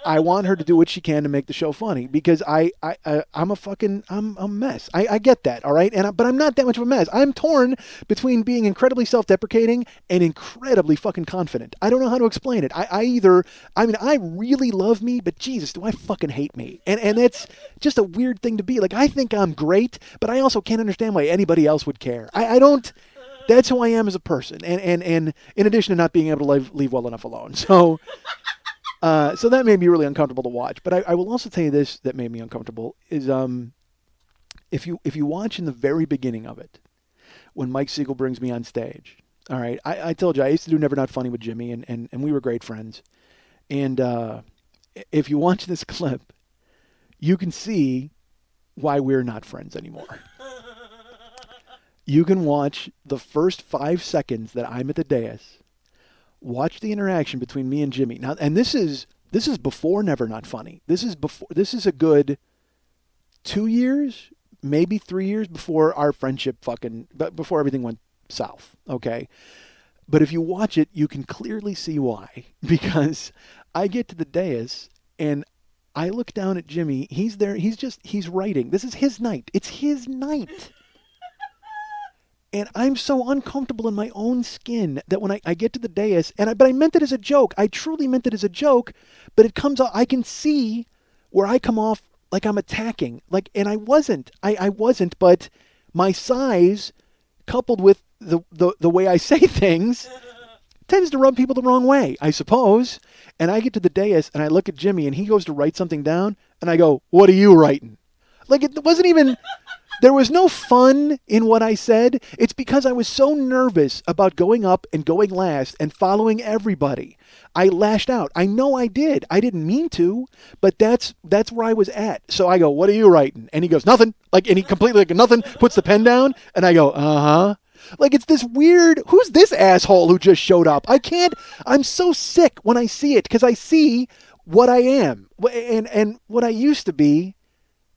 S2: I want her to do what she can to make the show funny, because I'm a mess. I get that, all right? But I'm not that much of a mess. I'm torn between being incredibly self-deprecating and incredibly fucking confident. I don't know how to explain it. I really love me, but Jesus, do I fucking hate me? And it's just a weird thing to be. Like, I think I'm great, but I also can't understand why anybody else would care. I don't. That's who I am as a person. And in addition to not being able to leave well enough alone. So that made me really uncomfortable to watch. But I will also tell you this that made me uncomfortable is if you watch in the very beginning of it, when Mike Siegel brings me on stage. All right, I told you I used to do Never Not Funny with Jimmy, and we were great friends. And if you watch this clip, you can see why we're not friends anymore. You can watch the first 5 seconds that I'm at the dais. Watch the interaction between me and Jimmy. Now, and this is before Never Not Funny. This is a good 2 years, maybe 3 years before our friendship before everything went south. Okay. But if you watch it, you can clearly see why. Because I get to the dais and I look down at Jimmy. He's there. He's writing. This is his night. It's his night. And I'm so uncomfortable in my own skin that when I get to the dais, but I meant it as a joke. I truly meant it as a joke, but it comes out, I can see where I come off like I'm attacking. And I wasn't. I wasn't, but my size, coupled with the way I say things, tends to rub people the wrong way, I suppose. And I get to the dais, and I look at Jimmy, and he goes to write something down, and I go, "What are you writing?" Like, it wasn't even... There was no fun in what I said. It's because I was so nervous about going up and going last and following everybody. I lashed out. I know I did. I didn't mean to, but that's where I was at. So I go, "What are you writing?" And he goes, "Nothing." And he completely nothing, puts the pen down, and I go, "Uh-huh." Like, it's this weird, who's this asshole who just showed up? I'm so sick when I see it, because I see what I am and what I used to be.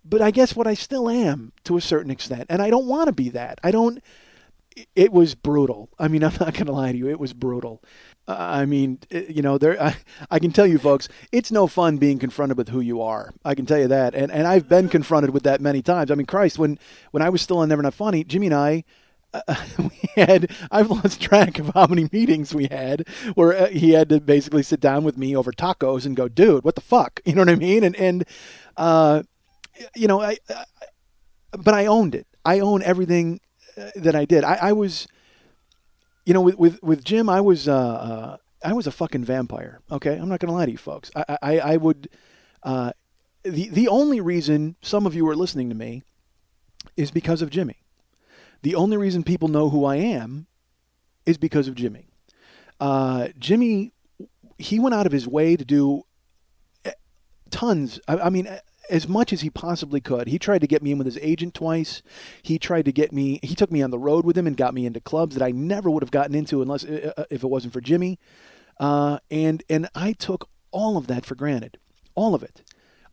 S2: But I guess what I still am to a certain extent. And I don't want to be that. It was brutal. I mean, I'm not going to lie to you. It was brutal. I can tell you folks, it's no fun being confronted with who you are. I can tell you that. And I've been confronted with that many times. I mean, Christ, when I was still on Never Not Funny, Jimmy and I, I've lost track of how many meetings we had where he had to basically sit down with me over tacos and go, "Dude, what the fuck?" You know what I mean? But I owned it. I own everything that I did. I was, with Jim, I was a fucking vampire. Okay, I'm not gonna lie to you folks. I would. The only reason some of you are listening to me is because of Jimmy. The only reason people know who I am is because of Jimmy. Jimmy, he went out of his way to do tons. I mean, as much as he possibly could. He tried to get me in with his agent twice. He took me on the road with him and got me into clubs that I never would have gotten into unless if it wasn't for Jimmy. And I took all of that for granted. All of it.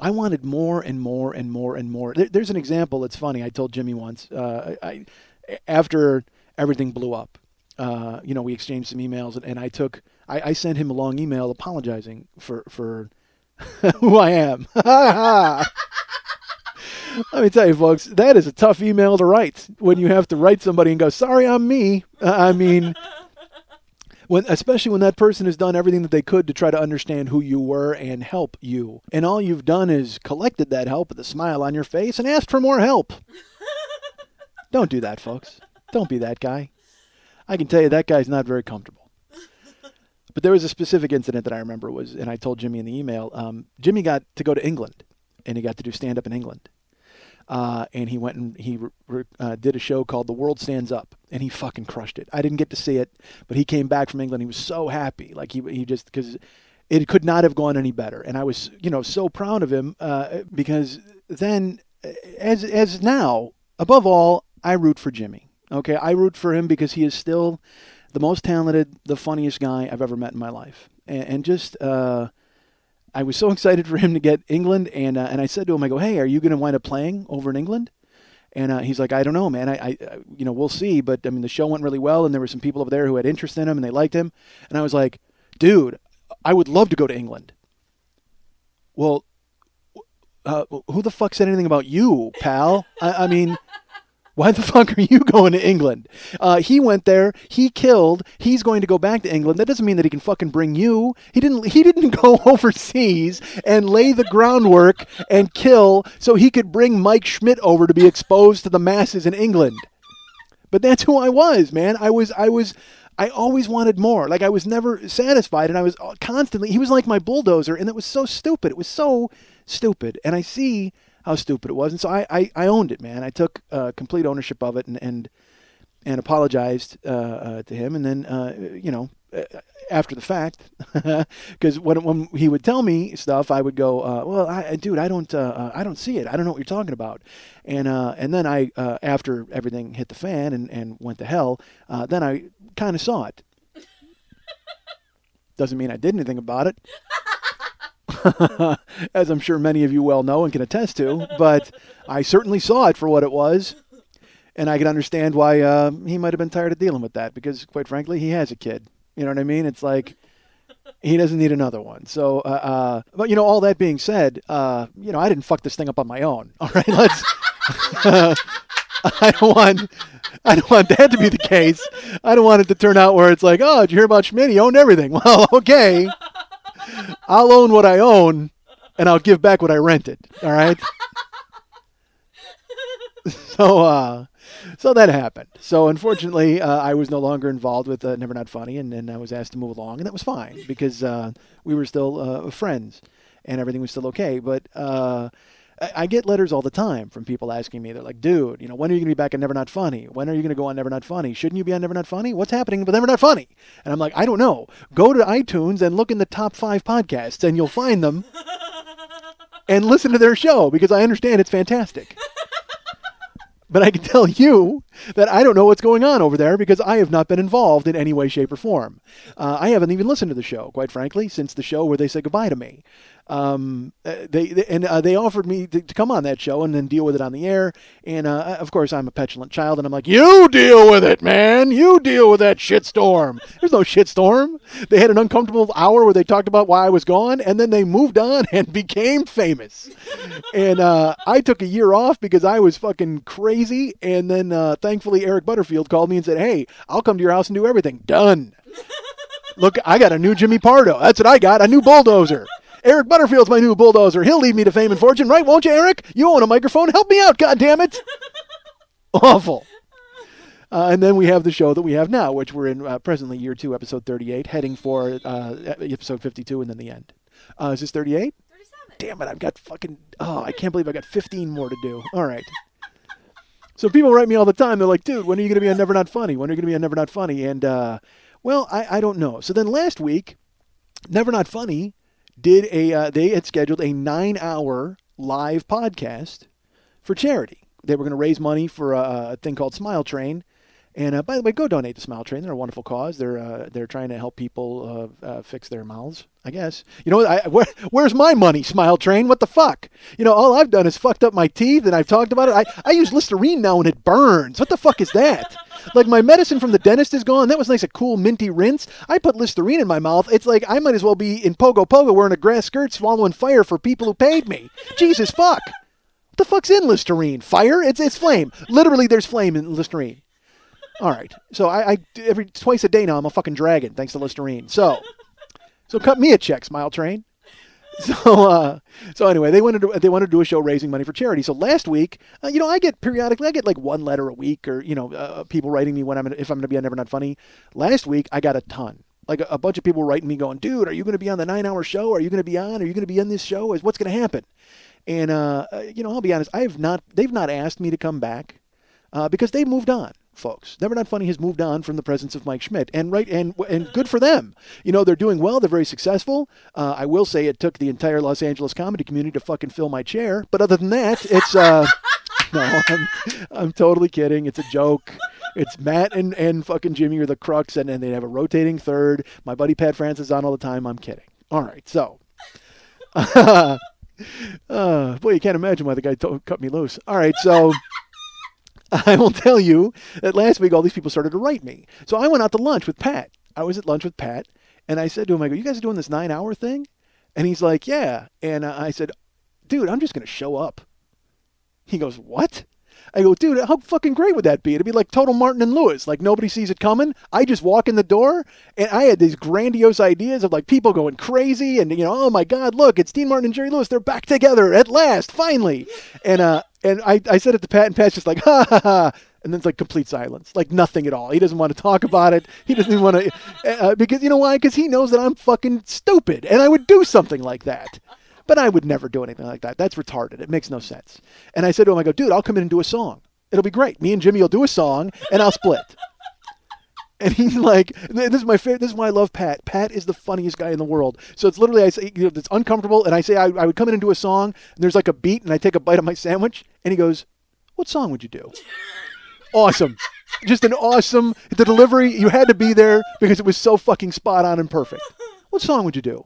S2: I wanted more and more and more and more. There's an example that's funny. I told Jimmy once, after everything blew up, we exchanged some emails, and I sent him a long email apologizing for who I am. Let me tell you, folks, that is a tough email to write when you have to write somebody and go, sorry, I'm me. I mean, especially when that person has done everything that they could to try to understand who you were and help you. And all you've done is collected that help with a smile on your face and asked for more help. Don't do that, folks. Don't be that guy. I can tell you that guy's not very comfortable. But there was a specific incident that I remember and I told Jimmy in the email, Jimmy got to go to England, and he got to do stand-up in England. And he went and he did a show called The World Stands Up, and he fucking crushed it. I didn't get to see it, but he came back from England. He was so happy. Like he just, because it could not have gone any better. And I was, so proud of him because then, as now, above all, I root for Jimmy. Okay, I root for him because he is still the most talented, the funniest guy I've ever met in my life. And just, I was so excited for him to get England, and I said to him, I go, hey, are you going to wind up playing over in England? And he's like, I don't know, man. I we'll see. But I mean, the show went really well, and there were some people over there who had interest in him, and they liked him. And I was like, dude, I would love to go to England. Well, who the fuck said anything about you, pal? I mean, why the fuck are you going to England? He went there. He killed. He's going to go back to England. That doesn't mean that he can fucking bring you. He didn't go overseas and lay the groundwork and kill so he could bring Mike Schmidt over to be exposed to the masses in England. But that's who I was, man. I always wanted more. Like, I was never satisfied, and I was constantly, he was like my bulldozer, and it was so stupid. It was so stupid. And I see how stupid it was. And so I owned it, man. I took complete ownership of it and apologized to him. And then, after the fact, because when he would tell me stuff, I would go, well, I don't see it. I don't know what you're talking about. And then I, after everything hit the fan and went to hell, then I kind of saw it. Doesn't mean I did anything about it. As I'm sure many of you well know and can attest to, but I certainly saw it for what it was, and I can understand why he might have been tired of dealing with that, because, quite frankly, he has a kid. You know what I mean? It's like he doesn't need another one. So, but all that being said, I didn't fuck this thing up on my own. All right, let's. I don't want that to be the case. I don't want it to turn out where it's like, oh, did you hear about Schmidt? He owned everything. Well, okay. I'll own what I own, and I'll give back what I rented. All right. So that happened. So unfortunately, I was no longer involved with Never Not Funny, and I was asked to move along, and that was fine because we were still friends, and everything was still okay. But I get letters all the time from people asking me. They're like, dude, when are you going to be back on Never Not Funny? When are you going to go on Never Not Funny? Shouldn't you be on Never Not Funny? What's happening with Never Not Funny? And I'm like, I don't know. Go to iTunes and look in the top 5 podcasts, and you'll find them, and listen to their show, because I understand it's fantastic. But I can tell you that I don't know what's going on over there because I have not been involved in any way, shape, or form. I haven't even listened to the show, quite frankly, since the show where they said goodbye to me. They offered me to come on that show and then deal with it on the air. And, of course, I'm a petulant child, and I'm like, you deal with it, man. You deal with that shitstorm. There's no shitstorm. They had an uncomfortable hour where they talked about why I was gone, and then they moved on and became famous. And I took a year off because I was fucking crazy. And then, thankfully, Eric Butterfield called me and said, hey, I'll come to your house and do everything. Done. Look, I got a new Jimmy Pardo. That's what I got, a new bulldozer. Eric Butterfield's my new bulldozer. He'll lead me to fame and fortune, right? Won't you, Eric? You own a microphone. Help me out, goddammit. Awful. And then we have the show that we have now, which we're in presently year 2, episode 38, heading for episode 52 and then the end. Is this 38?
S5: 37.
S2: Damn it, I've got fucking... Oh, I can't believe I got 15 more to do. All right. So people write me all the time. They're like, dude, when are you going to be on Never Not Funny? When are you going to be on Never Not Funny? And, well, I don't know. So then last week, Never Not Funny did they had scheduled a 9-hour live podcast for charity. They were going to raise money for a thing called Smile Train. And by the way, go donate to Smile Train. They're a wonderful cause. They're trying to help people fix their mouths, I guess. You know, where's my money, Smile Train? What the fuck? All I've done is fucked up my teeth, and I've talked about it. I use Listerine now, and it burns. What the fuck is that? Like, my medicine from the dentist is gone. That was nice, a cool minty rinse. I put Listerine in my mouth. It's like I might as well be in Pogo Pogo wearing a grass skirt swallowing fire for people who paid me. Jesus fuck. What the fuck's in Listerine? Fire? It's flame. Literally, there's flame in Listerine. All right. So I every twice a day now I'm a fucking dragon thanks to Listerine. So cut me a check, Smile Train. So anyway, they wanted to do a show raising money for charity. So last week, I get periodically, I get like one letter a week, or people writing me if I'm going to be on Never Not Funny. Last week, I got a ton. Like a bunch of people writing me going, dude, are you going to be on the 9-hour show? Are you going to be on? Are you going to be on this show? What's going to happen? And I'll be honest, they've not asked me to come back because they moved on. Folks, Never Not Funny has moved on from the presence of Mike Schmidt, and good for them. They're doing well. They're very successful. I will say it took the entire Los Angeles comedy community to fucking fill my chair, but other than that, it's no, I'm totally kidding. It's a joke. It's Matt and fucking Jimmy are the crux, and they have a rotating third. My buddy Pat Francis is on all the time. I'm kidding. All right, so. Boy, you can't imagine why the guy cut me loose. All right, so. I will tell you that last week all these people started to write me. So I went out to lunch with Pat. I was at lunch with Pat, and I said to him, I go, you guys are doing this 9-hour thing? And he's like, yeah. And I said, dude, I'm just going to show up. He goes, what? I go, dude, how fucking great would that be? It'd be like total Martin and Lewis. Like nobody sees it coming. I just walk in the door, and I had these grandiose ideas of like people going crazy, and oh my God, look, it's Dean Martin and Jerry Lewis. They're back together at last, finally. And I said it to Pat, and Pat's just like, ha ha ha. And then it's like complete silence, like nothing at all. He doesn't want to talk about it. He doesn't even want to, because you know why? Because he knows that I'm fucking stupid, and I would do something like that. But I would never do anything like that. That's retarded. It makes no sense. And I said to him, I go, dude, I'll come in and do a song. It'll be great. Me and Jimmy will do a song, and I'll split. And he's like, this is my favorite. This is why I love Pat. Pat is the funniest guy in the world. So it's literally, I say, it's uncomfortable, and I say I would come in and do a song, and there's like a beat, and I take a bite of my sandwich, and he goes, what song would you do? Awesome. Just an awesome, the delivery, you had to be there because it was so fucking spot on and perfect. What song would you do?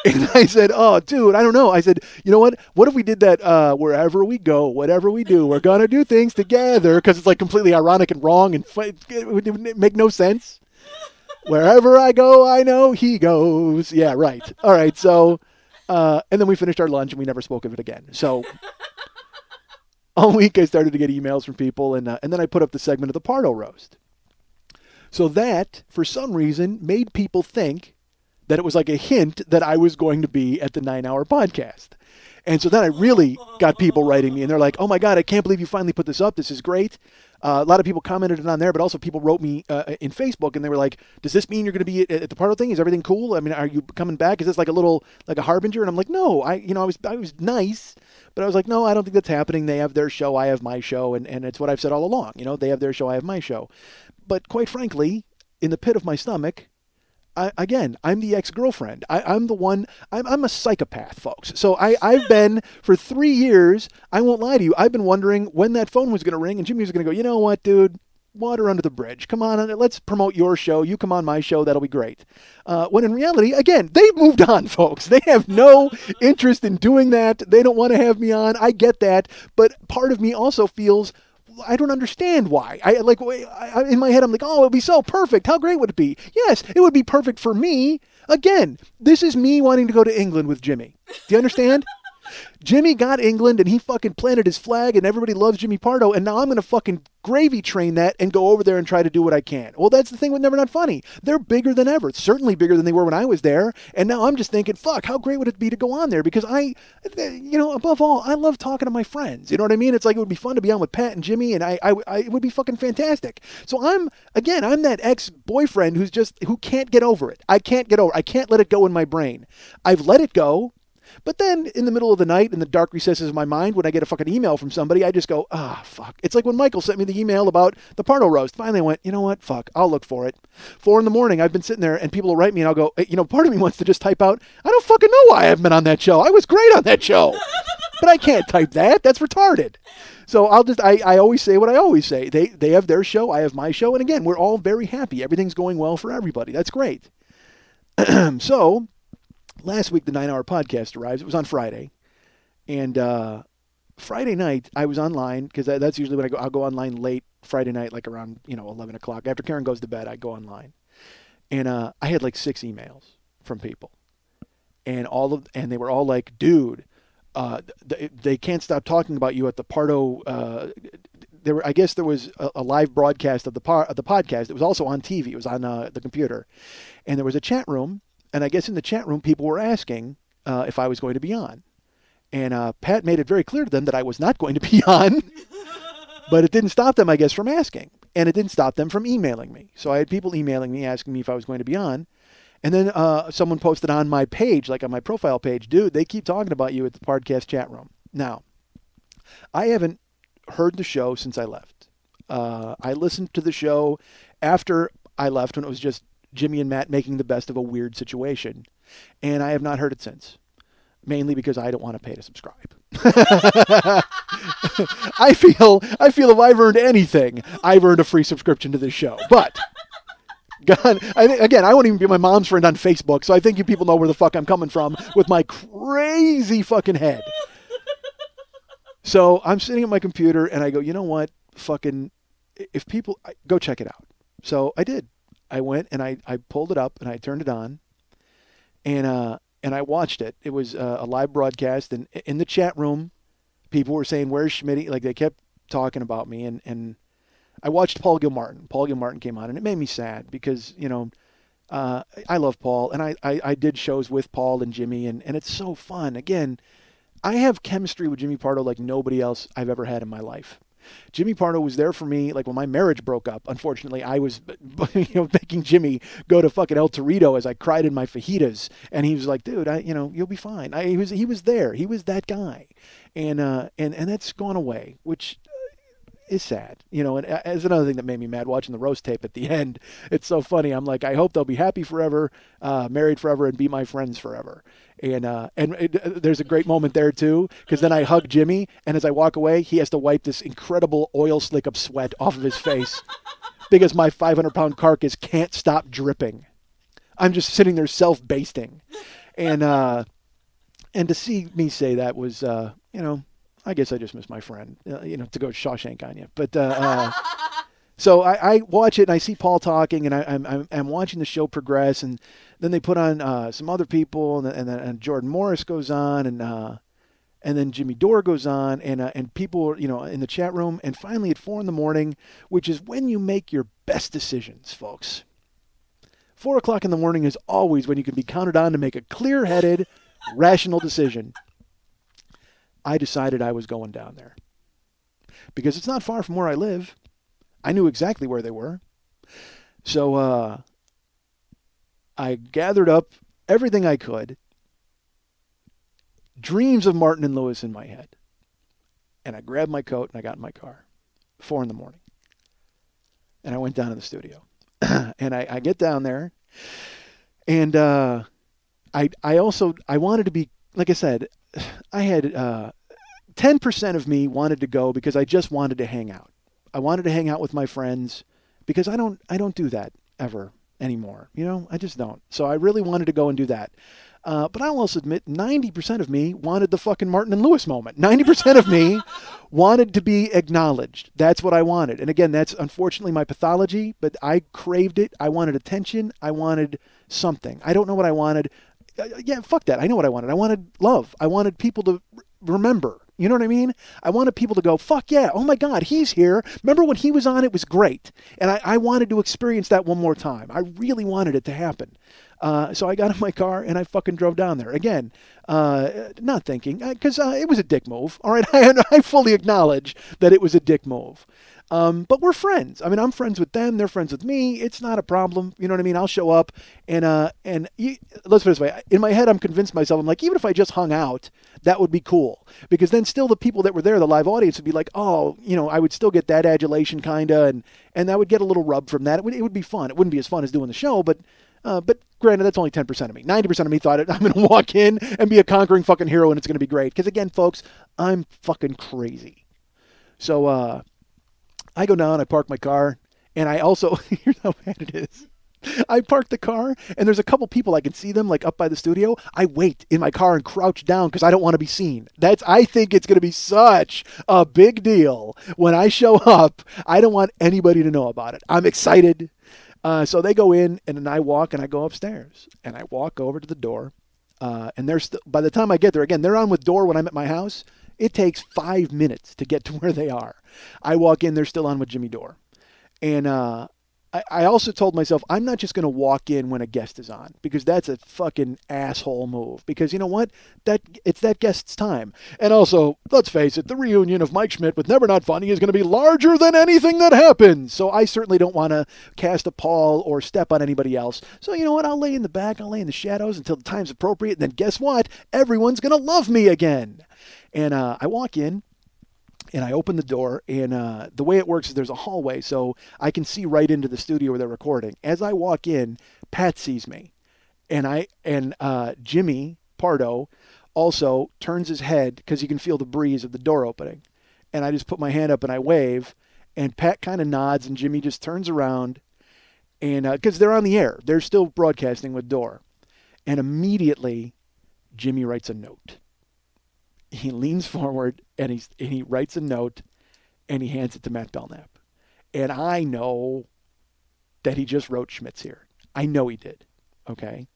S2: And I said, oh, dude, I don't know. I said, you know what? What if we did that wherever we go, whatever we do, we're going to do things together, because it's like completely ironic and wrong, and it would make no sense. Wherever I go, I know he goes. Yeah, right. All right. So, and then we finished our lunch, and we never spoke of it again. So all week I started to get emails from people, and then I put up the segment of the Pardo Roast. So that, for some reason, made people think that it was like a hint that I was going to be at the 9-hour podcast. And so then I really got people writing me, and they're like, oh my God, I can't believe you finally put this up. This is great. A lot of people commented on there, but also people wrote me in Facebook, and they were like, does this mean you're going to be at the Pardo thing? Is everything cool? I mean, are you coming back? Is this like a harbinger? And I'm like, no, I was nice, but I was like, no, I don't think that's happening. They have their show. I have my show. And it's what I've said all along. They have their show. I have my show. But quite frankly, in the pit of my stomach, I'm the ex-girlfriend. I'm the one. I'm a psychopath, folks. So I've been, for 3 years, I won't lie to you, I've been wondering when that phone was going to ring and Jimmy was going to go, you know what, dude? Water under the bridge. Come on, let's promote your show. You come on my show. That'll be great. When in reality, again, they've moved on, folks. They have no interest in doing that. They don't want to have me on. I get that. But part of me also feels, I don't understand why. In my head, I'm like, oh, it would be so perfect. How great would it be? Yes, it would be perfect for me. Again, this is me wanting to go to England with Jimmy. Do you understand? Jimmy got England, and he fucking planted his flag, and everybody loves Jimmy Pardo, and now I'm going to fucking gravy train that and go over there and try to do what I can. Well, that's the thing with Never Not Funny. They're bigger than ever. Certainly bigger than they were when I was there, and now I'm just thinking, fuck, how great would it be to go on there? Because above all, I love talking to my friends. You know what I mean? It's like it would be fun to be on with Pat and Jimmy, and it would be fucking fantastic. So I'm that ex-boyfriend who can't get over it. I can't let it go in my brain. I've let it go. But then in the middle of the night, in the dark recesses of my mind, when I get a fucking email from somebody, I just go, fuck. It's like when Michael sent me the email about the Pardo Roast. Finally, I went, you know what? Fuck. I'll look for it. 4 a.m, I've been sitting there, and people will write me, and I'll go, part of me wants to just type out, I don't fucking know why I haven't been on that show. I was great on that show. But I can't type that. That's retarded. So I always say what I always say. They have their show. I have my show. And again, we're all very happy. Everything's going well for everybody. That's great. So last week, the 9-hour podcast arrives. It was on Friday. And Friday night, I was online, because that's usually when I'll go online late Friday night, like around 11 o'clock. After Karen goes to bed, I go online. And I had like 6 emails from people. And they were all like, dude, they can't stop talking about you at the Pardo. I guess there was a live broadcast of the podcast. It was also on TV. It was on the computer, and there was a chat room. And I guess in the chat room, people were asking if I was going to be on. And Pat made it very clear to them that I was not going to be on. But it didn't stop them, I guess, from asking. And it didn't stop them from emailing me. So I had people emailing me, asking me if I was going to be on. And then someone posted on my page, like on my profile page, dude, they keep talking about you at the podcast chat room. Now, I haven't heard the show since I left. I listened to the show after I left when it was just Jimmy and Matt making the best of a weird situation. And I have not heard it since. Mainly because I don't want to pay to subscribe. I feel if I've earned anything, I've earned a free subscription to this show. But God, I won't even be my mom's friend on Facebook, so I think you people know where the fuck I'm coming from with my crazy fucking head. So I'm sitting at my computer and I go, you know what? Fucking, if people go check it out. So I did. I went and I pulled it up and I turned it on, and I watched it. It was a live broadcast, and in the chat room, people were saying, "Where's Schmitty?" Like they kept talking about me, and I watched Paul Gilmartin. Paul Gilmartin came on, and it made me sad because I love Paul, and I did shows with Paul and Jimmy, and it's so fun. Again, I have chemistry with Jimmy Pardo like nobody else I've ever had in my life. Jimmy Pardo was there for me, like when my marriage broke up. Unfortunately, I was, making Jimmy go to fucking El Torito as I cried in my fajitas, and he was like, "Dude, you'll be fine." He was there. He was that guy, and that's gone away, which is sad. And as another thing that made me mad watching the roast tape at the end. It's so funny. I'm like, I hope they'll be happy forever, married forever, and be my friends forever. And there's a great moment there too, because then I hug Jimmy, and as I walk away, he has to wipe this incredible oil slick of sweat off of his face because my 500-pound carcass can't stop dripping. I'm just sitting there self-basting, and to see me say that was, I guess I just miss my friend, to go Shawshank on you. But so I watch it and I see Paul talking, and I'm watching the show progress, and then they put on some other people, and Jordan Morris goes on, and then Jimmy Dore goes on, and people in the chat room, and finally at 4 a.m, which is when you make your best decisions, folks. 4 o'clock in the morning is always when you can be counted on to make a clear-headed, rational decision. I decided I was going down there because it's not far from where I live. I knew exactly where they were. So I gathered up everything I could, dreams of Martin and Lewis in my head, and I grabbed my coat and I got in my car, 4 a.m, and I went down to the studio. And I get down there, and I wanted to be, like I said, I had 10% of me wanted to go because I just wanted to hang out. I wanted to hang out with my friends because I don't do that ever anymore. I just don't. So I really wanted to go and do that. But I'll also admit 90% of me wanted the fucking Martin and Lewis moment. 90% of me wanted to be acknowledged. That's what I wanted. And again, that's unfortunately my pathology, but I craved it. I wanted attention. I wanted something. I don't know what I wanted. Yeah, fuck that. I know what I wanted. I wanted love. I wanted people to remember. You know what I mean? I wanted people to go, fuck yeah, oh my God, he's here. Remember when he was on? It was great. And I wanted to experience that one more time. I really wanted it to happen. So I got in my car and I fucking drove down there. Again, not thinking, because it was a dick move. All right, I fully acknowledge that it was a dick move. But we're friends. I mean, I'm friends with them. They're friends with me. It's not a problem. You know what I mean? I'll show up and let's put it this way. In my head, I'm convinced myself. I'm like, even if I just hung out, that would be cool. Because then still the people that were there, the live audience would be like, oh, I would still get that adulation kind of. And I would get a little rub from that. It would be fun. It wouldn't be as fun as doing the show, but granted, that's only 10% of me. 90% of me thought I'm going to walk in and be a conquering fucking hero and it's going to be great. Because again, folks, I'm fucking crazy. So, I go down, I park my car, and I also, here's how bad it is. I park the car, and there's a couple people, I can see them, like, up by the studio. I wait in my car and crouch down because I don't want to be seen. I think it's going to be such a big deal when I show up. I don't want anybody to know about it. I'm excited. So they go in, and then I walk, and I go upstairs. And I walk over to the door. And they're by the time I get there, again, they're on with door when I'm at my house. It takes 5 minutes to get to where they are. I walk in, they're still on with Jimmy Dore. And I also told myself, I'm not just going to walk in when a guest is on, because that's a fucking asshole move. Because you know what? It's that guest's time. And also, let's face it, the reunion of Mike Schmidt with Never Not Funny is going to be larger than anything that happens. So I certainly don't want to cast a pall or step on anybody else. So you know what? I'll lay in the back, I'll lay in the shadows until the time's appropriate. And then guess what? Everyone's going to love me again. And I walk in. And I open the door, and the way it works is there's a hallway, so I can see right into the studio where they're recording. As I walk in, Pat sees me, and Jimmy Pardo also turns his head because you can feel the breeze of the door opening. And I just put my hand up and I wave, and Pat kind of nods, and Jimmy just turns around, and because they're on the air, they're still broadcasting with Dore, and immediately Jimmy writes a note. He leans forward and he writes a note and he hands it to Matt Belknap. And I know that he just wrote Schmitz here. I know he did. Okay.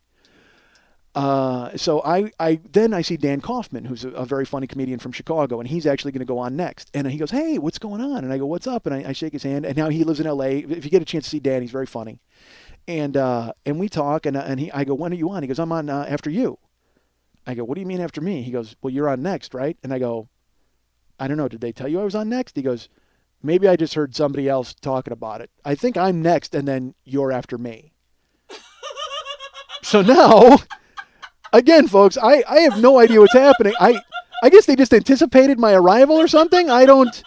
S2: So I see Dan Kaufman, who's a very funny comedian from Chicago, and he's actually going to go on next. And he goes, "Hey, what's going on?" And I go, "What's up?" And I shake his hand. And now he lives in L.A. If you get a chance to see Dan, he's very funny. And we talk, and I go, "When are you on?" He goes, "I'm on after you." I go, "What do you mean after me?" He goes, "Well, you're on next, right?" And I go, "I don't know. Did they tell you I was on next?" He goes, "Maybe I just heard somebody else talking about it. I think I'm next, and then you're after me." So now, again, folks, I have no idea what's happening. I guess they just anticipated my arrival or something. I don't.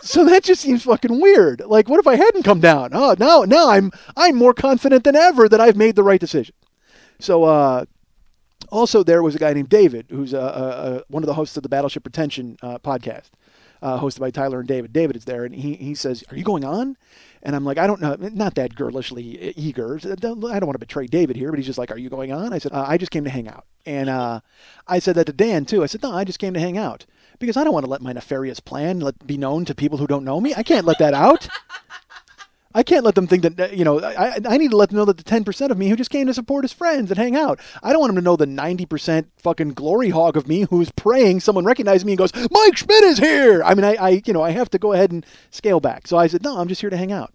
S2: So that just seems fucking weird. Like, what if I hadn't come down? Oh, now I'm more confident than ever that I've made the right decision. So, also, there was a guy named David, who's one of the hosts of the Battleship Retention podcast, hosted by Tyler and David. David is there, and he says, "Are you going on?" And I'm like, "I don't know," not that girlishly eager. I don't want to betray David here, but he's just like, "Are you going on?" I said, "I just came to hang out." And I said that to Dan, too. I said, "No, I just came to hang out," because I don't want to let my nefarious plan be known to people who don't know me. I can't let that out. I can't let them think that, I need to let them know that the 10% of me who just came to support his friends and hang out. I don't want them to know the 90% fucking glory hog of me who's praying someone recognizes me and goes, "Mike Schmidt is here." I mean, I have to go ahead and scale back. So I said, "No, I'm just here to hang out."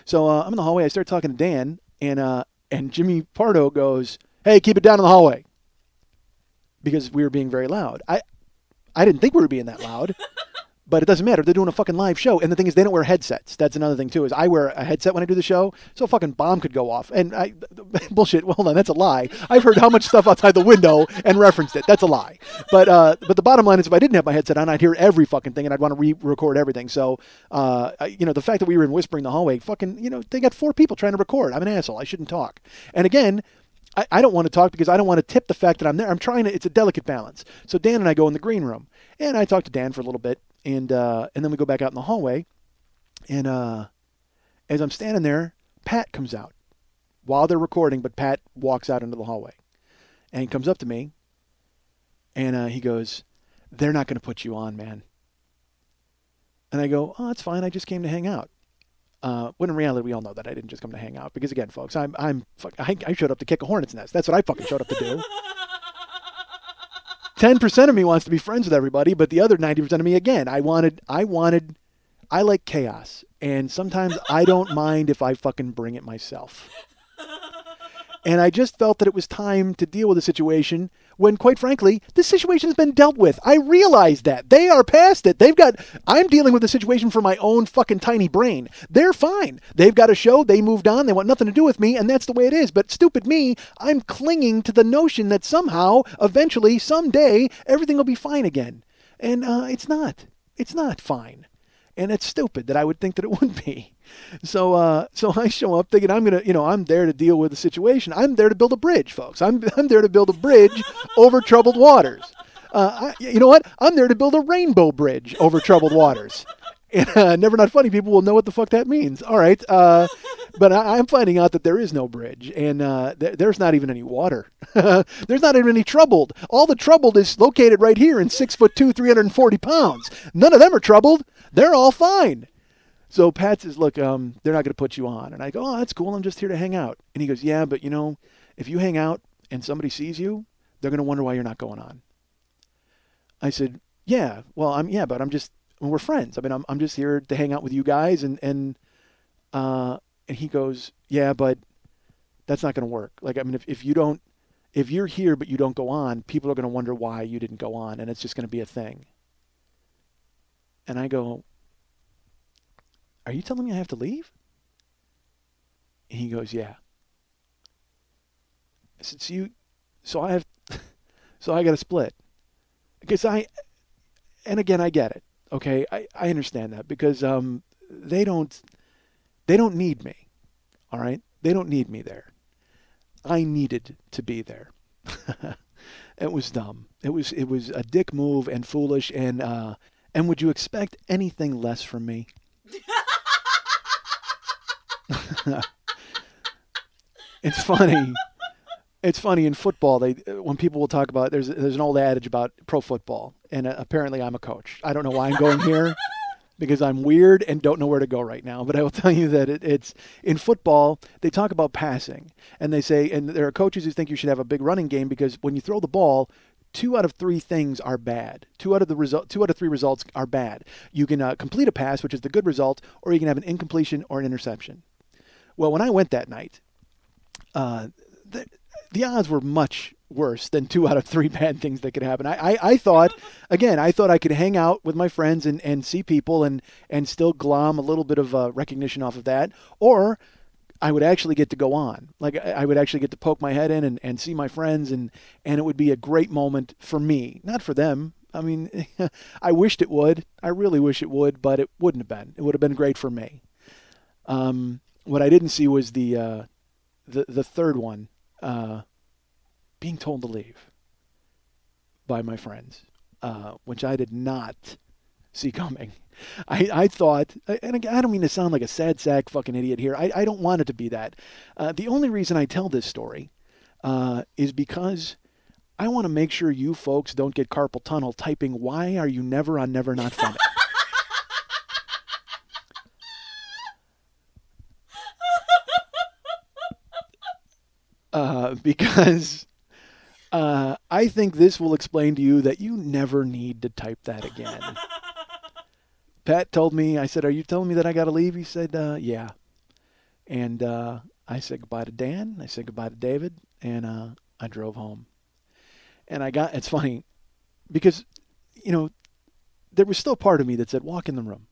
S2: So I'm in the hallway. I start talking to Dan, and Jimmy Pardo goes, "Hey, keep it down in the hallway," because we were being very loud. I didn't think we were being that loud. But it doesn't matter. They're doing a fucking live show. And the thing is, they don't wear headsets. That's another thing, too, is I wear a headset when I do the show, so a fucking bomb could go off. And bullshit. Well, hold on. That's a lie. I've heard how much stuff outside the window and referenced it. That's a lie. But the bottom line is, if I didn't have my headset on, I'd hear every fucking thing, and I'd want to re-record everything. So, the fact that we were in whispering in the hallway, fucking, they got 4 people trying to record. I'm an asshole. I shouldn't talk. And again, I don't want to talk because I don't want to tip the fact that I'm there. I'm trying to, it's a delicate balance. So Dan and I go in the green room, and I talk to Dan for a little bit, and then we go back out in the hallway, and as I'm standing there, Pat comes out while they're recording, but Pat walks out into the hallway, and he comes up to me, and he goes, "They're not going to put you on, man." And I go, "Oh, it's fine. I just came to hang out." When in reality, we all know that I didn't just come to hang out, because again, folks, I showed up to kick a hornet's nest. That's what I fucking showed up to do. 10% of me wants to be friends with everybody, but the other 90% of me, again, I like chaos, and sometimes I don't mind if I fucking bring it myself. And I just felt that it was time to deal with the situation when, quite frankly, this situation has been dealt with. I realize that. They are past it. I'm dealing with the situation for my own fucking tiny brain. They're fine. They've got a show. They moved on. They want nothing to do with me, and that's the way it is. But stupid me, I'm clinging to the notion that somehow, eventually, someday, everything will be fine again. And it's not. It's not fine. And it's stupid that I would think that it would be. So I show up thinking I'm there to deal with the situation. I'm there to build a bridge, folks. I'm there to build a bridge over troubled waters. You know what? I'm there to build a rainbow bridge over troubled waters. And Never Not Funny people will know what the fuck that means. All right. But I'm finding out that there is no bridge, and there's not even any water. There's not even any troubled. All the troubled is located right here in 6'2", 340 pounds. None of them are troubled. They're all fine. So Pat says, "Look, they're not going to put you on." And I go, "Oh, that's cool. I'm just here to hang out." And he goes, "Yeah, but if you hang out and somebody sees you, they're going to wonder why you're not going on. I said, yeah, well, but we're friends. I mean, I'm just here to hang out with you guys. And he goes, yeah, but that's not going to work. Like, I mean, if you're here but you don't go on, people are going to wonder why you didn't go on, and it's just going to be a thing. And I go, are you telling me I have to leave? He goes, yeah. I said, so I got to split. Because and again, I get it. Okay, I understand that because they don't need me. All right, they don't need me there. I needed to be there. It was dumb. It was a dick move and foolish. And would you expect anything less from me? It's funny. It's funny in football. When people will talk about there's an old adage about pro football, and apparently I'm a coach. I don't know why I'm going here, because I'm weird and don't know where to go right now. But I will tell you that it's in football. They talk about passing, and they say, and there are coaches who think you should have a big running game because when you throw the ball, 2 out of 3 things are bad. 2 out of 3 results are bad. You can complete a pass, which is the good result, or you can have an incompletion or an interception. Well, when I went that night, the odds were much worse than 2 out of 3 bad things that could happen. I thought I could hang out with my friends and see people and still glom a little bit of recognition off of that, or I would actually get to go on. Like I would actually get to poke my head in and see my friends, and it would be a great moment for me, not for them. I mean, I wished it would. I really wish it would, but it wouldn't have been. It would have been great for me. What I didn't see was the third one. Being told to leave by my friends, which I did not see coming. I thought, and again, I don't mean to sound like a sad sack fucking idiot here. I don't want it to be that. The only reason I tell this story is because I want to make sure you folks don't get carpal tunnel typing, why are you never on Never Not Funny? Because I think this will explain to you that you never need to type that again. Pat told me, I said, are you telling me that I got to leave? He said, yeah. And I said goodbye to Dan. I said goodbye to David. And I drove home. And it's funny because, there was still part of me that said, walk in the room.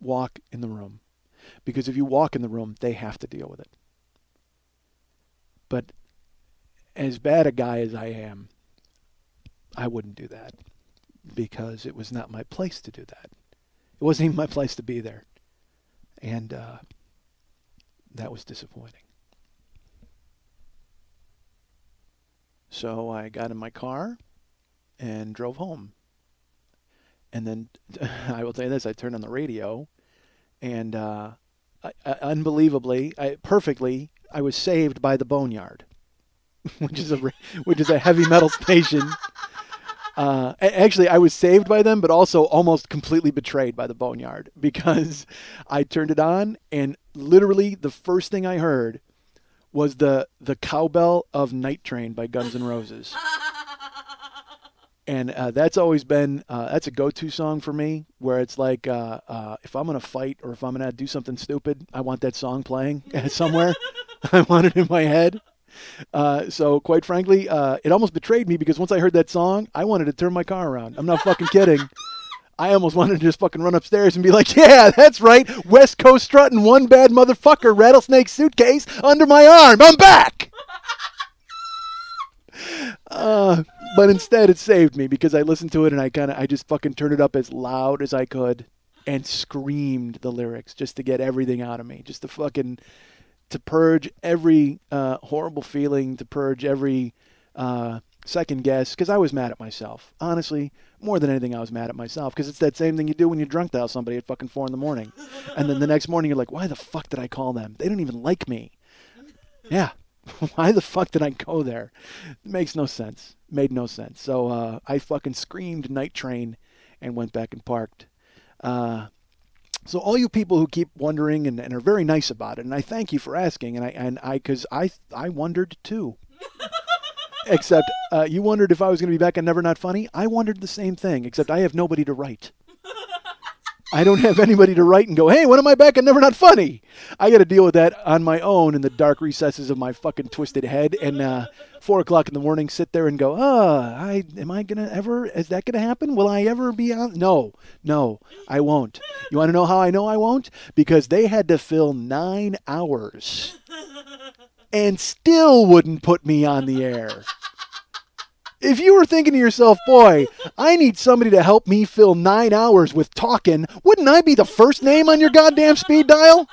S2: Walk in the room. Because if you walk in the room, they have to deal with it. But as bad a guy as I am, I wouldn't do that because it was not my place to do that. It wasn't even my place to be there. And that was disappointing. So I got in my car and drove home. And then I will tell you this, I turned on the radio and unbelievably, perfectly, I was saved by the Boneyard, which is a heavy metal station. Actually, I was saved by them, but also almost completely betrayed by the Boneyard because I turned it on and literally the first thing I heard was the cowbell of Night Train by Guns N' Roses. And that's always been, that's a go-to song for me, where it's like, if I'm going to fight or if I'm going to do something stupid, I want that song playing somewhere. I want it in my head. So quite frankly, it almost betrayed me because once I heard that song, I wanted to turn my car around. I'm not fucking kidding. I almost wanted to just fucking run upstairs and be like, yeah, that's right. West Coast strutting, one bad motherfucker, rattlesnake suitcase under my arm. I'm back. But instead it saved me because I listened to it and I just fucking turned it up as loud as I could and screamed the lyrics just to get everything out of me, just to purge every horrible feeling, to purge every second guess, because I was mad at myself. Honestly, more than anything, I was mad at myself because it's that same thing you do when you drunk dial somebody at fucking 4 a.m. And then the next morning you're like, why the fuck did I call them? They don't even like me. Yeah. Why the fuck did I go there? It makes no sense. Made no sense. So I fucking screamed Night Train and went back and parked. So all you people who keep wondering and are very nice about it, and I thank you for asking, and I because I wondered too. Except you wondered if I was going to be back on Never Not Funny. I wondered the same thing, except I have nobody to write. I don't have anybody to write and go, hey, when am I back on Never Not Funny? I got to deal with that on my own in the dark recesses of my fucking twisted head. And 4 o'clock in the morning, sit there and go, am I going to ever, is that going to happen? Will I ever be on? No, I won't. You want to know how I know I won't? Because they had to fill 9 hours and still wouldn't put me on the air. If you were thinking to yourself, boy, I need somebody to help me fill 9 hours with talking, wouldn't I be the first name on your goddamn speed dial?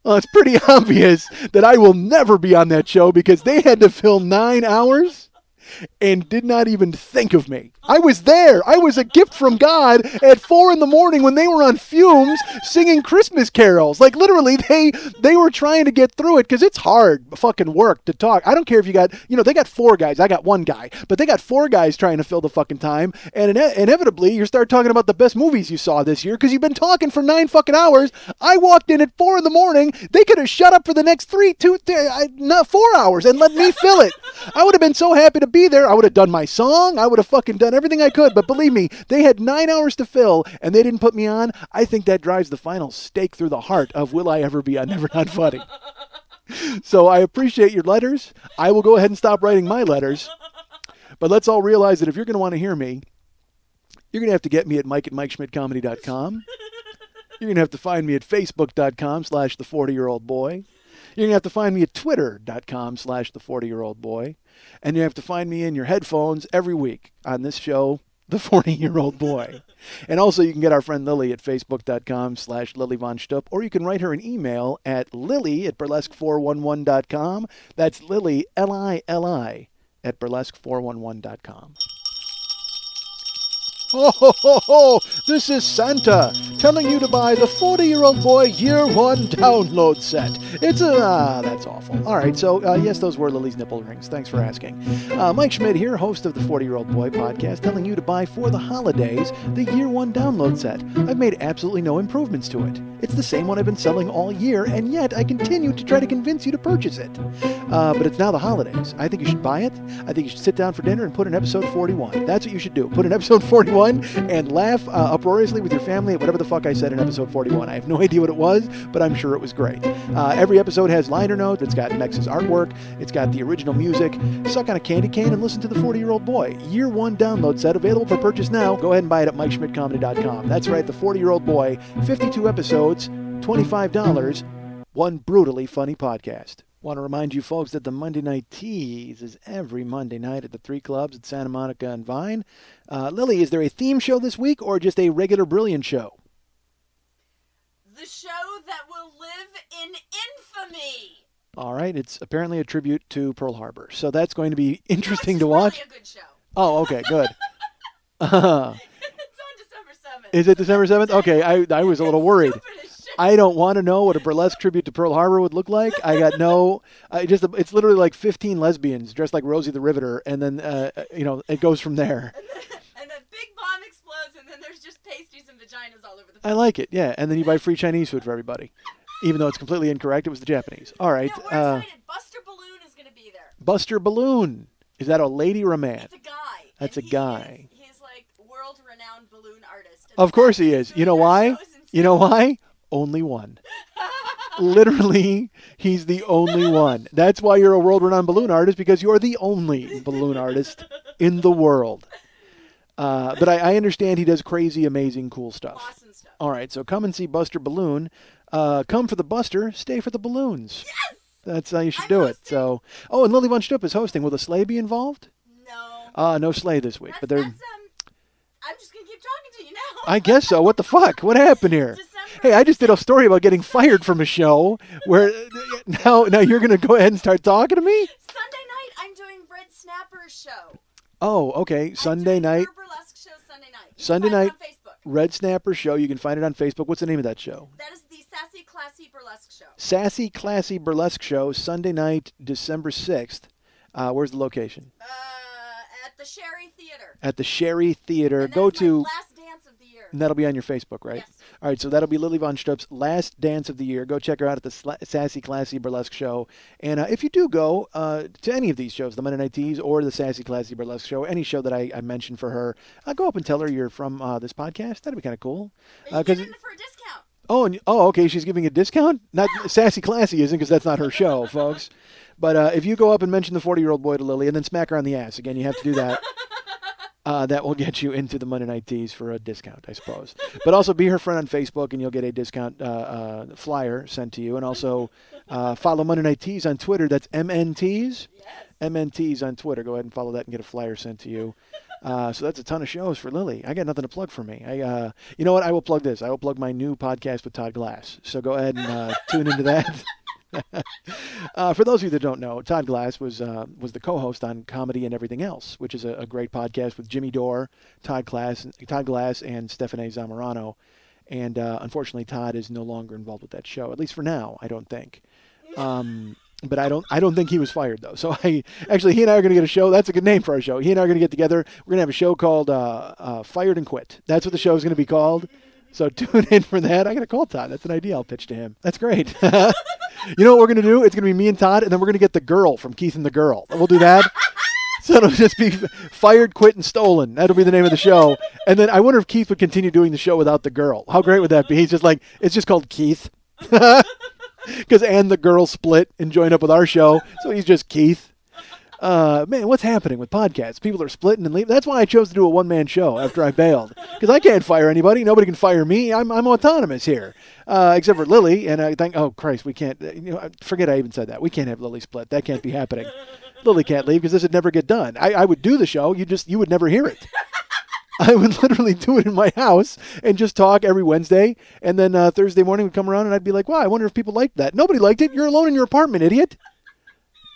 S2: Well, it's pretty obvious that I will never be on that show because they had to fill 9 hours and did not even think of me. I was there. I was a gift from God at 4 a.m. when they were on fumes singing Christmas carols. Like, literally, they were trying to get through it because it's hard fucking work to talk. I don't care if you got, they got 4 guys. I got 1 guy. But they got 4 guys trying to fill the fucking time. And inevitably, you start talking about the best movies you saw this year because you've been talking for 9 fucking hours. I walked in at 4 a.m. They could have shut up for the next 4 hours and let me fill it. I would have been so happy to be there. I would have done my song. I would have fucking done everything I could. But believe me, they had 9 hours to fill and they didn't put me on. I think that drives the final stake through the heart of will I ever be on Never Not Funny. So I appreciate your letters. I will go ahead and stop writing my letters. But let's all realize that if you're going to want to hear me, you're going to have to get me at mike@MikeSchmidtComedy.com. You're going to have to find me at Facebook.com/the40yearoldboy. You're going to have to find me at Twitter.com/the40yearoldboy. And you have to find me in your headphones every week on this show, The 40-Year-Old Boy. And also you can get our friend Lily at Facebook.com/LilyVonStupp, or you can write her an email at Lily@burlesque411.com. That's Lily, Lili, at burlesque411.com. Ho, ho, ho, ho! This is Santa telling you to buy the 40-Year-Old Boy Year 1 download set. It's that's awful. All right, so yes, those were Lily's nipple rings. Thanks for asking. Mike Schmidt here, host of the 40-Year-Old Boy podcast, telling you to buy for the holidays the Year 1 download set. I've made absolutely no improvements to it. It's the same one I've been selling all year, and yet I continue to try to convince you to purchase it. But it's now the holidays. I think you should buy it. I think you should sit down for dinner and put in episode 41. That's what you should do. Put in episode 41 and laugh uproariously with your family at whatever the fuck I said in episode 41. I have no idea what it was, but I'm sure it was great. Every episode has liner notes. It's got Mex's artwork. It's got the original music. Suck on a candy cane and listen to the 40-Year-Old Boy. Year 1 download set available for purchase now. Go ahead and buy it at MikeSchmidtComedy.com. That's right, the 40-Year-Old Boy. 52 episodes, $25, one brutally funny podcast. Want to remind you folks that the Monday Night Tease is every Monday night at the 3 clubs at Santa Monica and Vine. Lily, is there a theme show this week or just a regular brilliant show?
S5: The show that will live in infamy.
S2: All right, it's apparently a tribute to Pearl Harbor, so that's going to be interesting to
S5: It's
S2: watch.
S5: really a good show.
S2: Oh, okay, good.
S5: It's on December 7th.
S2: Is it December 7th? Okay, I was a little worried.
S5: Stupid as shit.
S2: I don't want to know what a burlesque tribute to Pearl Harbor would look like. I got no, it's literally like 15 lesbians dressed like Rosie the Riveter, and then, it goes from there.
S5: And the big bomb explodes, and then there's just pasties and vaginas all over the place.
S2: I like it, yeah. And then you buy free Chinese food for everybody. Even though it's completely incorrect, it was the Japanese. All right.
S5: No, we're excited. Buster Balloon is going to be there.
S2: Buster Balloon. Is that a lady or a man?
S5: It's a guy.
S2: That's
S5: and
S2: a guy.
S5: He's like world-renowned balloon artist. And
S2: Of course he is. You know why?
S5: shows and
S2: You know why? Only one. Literally, he's the only one. That's why you're a world-renowned balloon artist, because you're the only balloon artist in the world. But I understand he does crazy, amazing, cool stuff.
S5: Awesome stuff.
S2: All right, so come and see Buster Balloon. Come for the Buster, stay for the balloons.
S5: Yes!
S2: That's how you should
S5: I'm
S2: do it.
S5: hosting.
S2: So, and Lily Von Stupp is hosting. Will the sleigh be involved?
S5: No.
S2: No sleigh this week, but they're.
S5: I'm just going to keep talking to you now.
S2: I guess so. What the fuck? What happened here?
S5: December
S2: Hey, I just did a story about getting fired from a show where now you're going to go ahead and start talking to me?
S5: Sunday night, I'm doing Red Snapper's show.
S2: Oh, okay. Sunday night.
S5: Her burlesque show Sunday night. You can
S2: Sunday
S5: find it
S2: night.
S5: on Facebook.
S2: Red Snapper Show. You can find it on Facebook. What's the name of that show?
S5: That is the Sassy Classy Burlesque Show.
S2: Sassy Classy Burlesque Show, Sunday night, December 6th. Where's the location?
S5: At the Sherry Theater.
S2: At the Sherry Theater.
S5: And
S2: Go
S5: that's my
S2: to
S5: last dance of the year.
S2: And that'll be on your Facebook, right?
S5: Yes.
S2: All right, so that'll be Lily Von Strup's last dance of the year. Go check her out at the Sassy Classy Burlesque show. And if you do go to any of these shows, the Monday Night Tease or the Sassy Classy Burlesque show, any show that I mentioned for her, go up and tell her you're from this podcast. That'd be kind of cool.
S5: You get it for a discount.
S2: Okay, she's giving a discount? Not Sassy Classy isn't, because that's not her show, folks. But if you go up and mention the 40-year-old boy to Lily and then smack her on the ass, again, you have to do that. That will get you into the Monday Night Tease for a discount, I suppose. But also be her friend on Facebook, and you'll get a discount flyer sent to you. And also follow Monday Night Tease on Twitter. That's MNTees.
S5: Yes.
S2: MNTees on Twitter. Go ahead and follow that and get a flyer sent to you. So that's a ton of shows for Lily. I got nothing to plug for me. You know what? I will plug this. I will plug my new podcast with Todd Glass. So go ahead and tune into that. For those of you that don't know, Todd Glass was the co-host on Comedy and Everything Else, which is a great podcast with Jimmy Dore, Todd Glass, and Stephanie Zamorano. And unfortunately, Todd is no longer involved with that show, at least for now. I don't think. But I don't think he was fired though. So he and I are going to get a show. That's a good name for our show. He and I are going to get together. We're going to have a show called Fired and Quit. That's what the show is going to be called. So tune in for that. I got to call Todd. That's an idea I'll pitch to him. That's great. You know what we're going to do? It's going to be me and Todd, and then we're going to get the girl from Keith and the Girl. We'll do that. So it'll just be Fired, Quit, and Stolen. That'll be the name of the show. And then I wonder if Keith would continue doing the show without the girl. How great would that be? He's just like, it's just called Keith. Because and the girl split and joined up with our show. So he's just Keith. Man, what's happening with podcasts? People are splitting and leaving. That's why I chose to do a one-man show after I bailed. Because I can't fire anybody. Nobody can fire me. I'm autonomous here. Except for Lily. And I think, oh, Christ, we can't. Forget I even said that. We can't have Lily split. That can't be happening. Lily can't leave because this would never get done. I would do the show. You would never hear it. I would literally do it in my house and just talk every Wednesday. And then Thursday morning would come around and I'd be like, wow, I wonder if people liked that. Nobody liked it. You're alone in your apartment, idiot.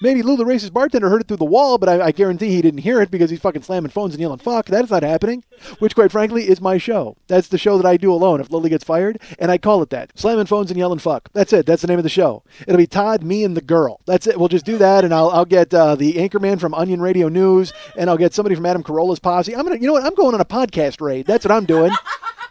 S2: Maybe Lou the racist bartender heard it through the wall, but I guarantee he didn't hear it because he's fucking slamming phones and yelling fuck. That's not happening. Which, quite frankly, is my show. That's the show that I do alone if Lily gets fired, and I call it that. Slamming phones and yelling fuck. That's it. That's the name of the show. It'll be Todd, me, and the girl. That's it. We'll just do that, and I'll get the anchorman from Onion Radio News, and I'll get somebody from Adam Carolla's posse. You know what? I'm going on a podcast raid. That's what I'm doing.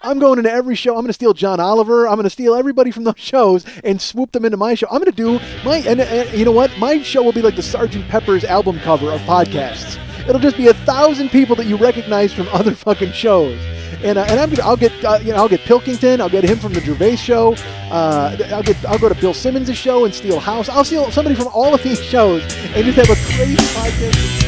S2: I'm going into every show. I'm going to steal John Oliver. I'm going to steal everybody from those shows and swoop them into my show. I'm going to do and you know what? My show will be like the Sgt. Pepper's album cover of podcasts. It'll just be 1,000 people that you recognize from other fucking shows. And I'll get Pilkington. I'll get him from the Gervais show. I'll go to Bill Simmons' show and steal House. I'll steal somebody from all of these shows and just have a crazy podcast.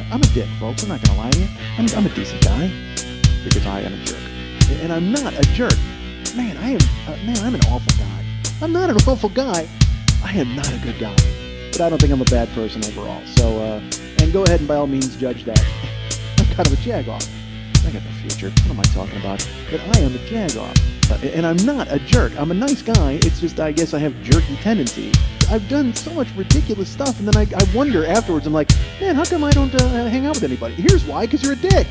S2: I'm a dick, folks. I'm not going to lie to you. I'm a decent guy because I am a jerk. And I'm not a jerk. Man, I'm an awful guy. I'm not an awful guy. I am not a good guy. But I don't think I'm a bad person overall. So, and go ahead and by all means judge that. I'm kind of a jagoff. I got no future. What am I talking about? But I am a jagoff. And I'm not a jerk. I'm a nice guy. It's just I guess I have jerky tendencies. I've done so much ridiculous stuff, and then I wonder afterwards, I'm like, man, how come I don't hang out with anybody? Here's why, because you're a dick.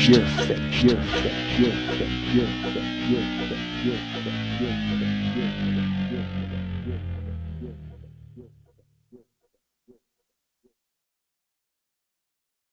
S2: finished. You're finished. You're finished. You're finished. You're finished. You're finished. You're finished. You're finished. You're finished. You're finished.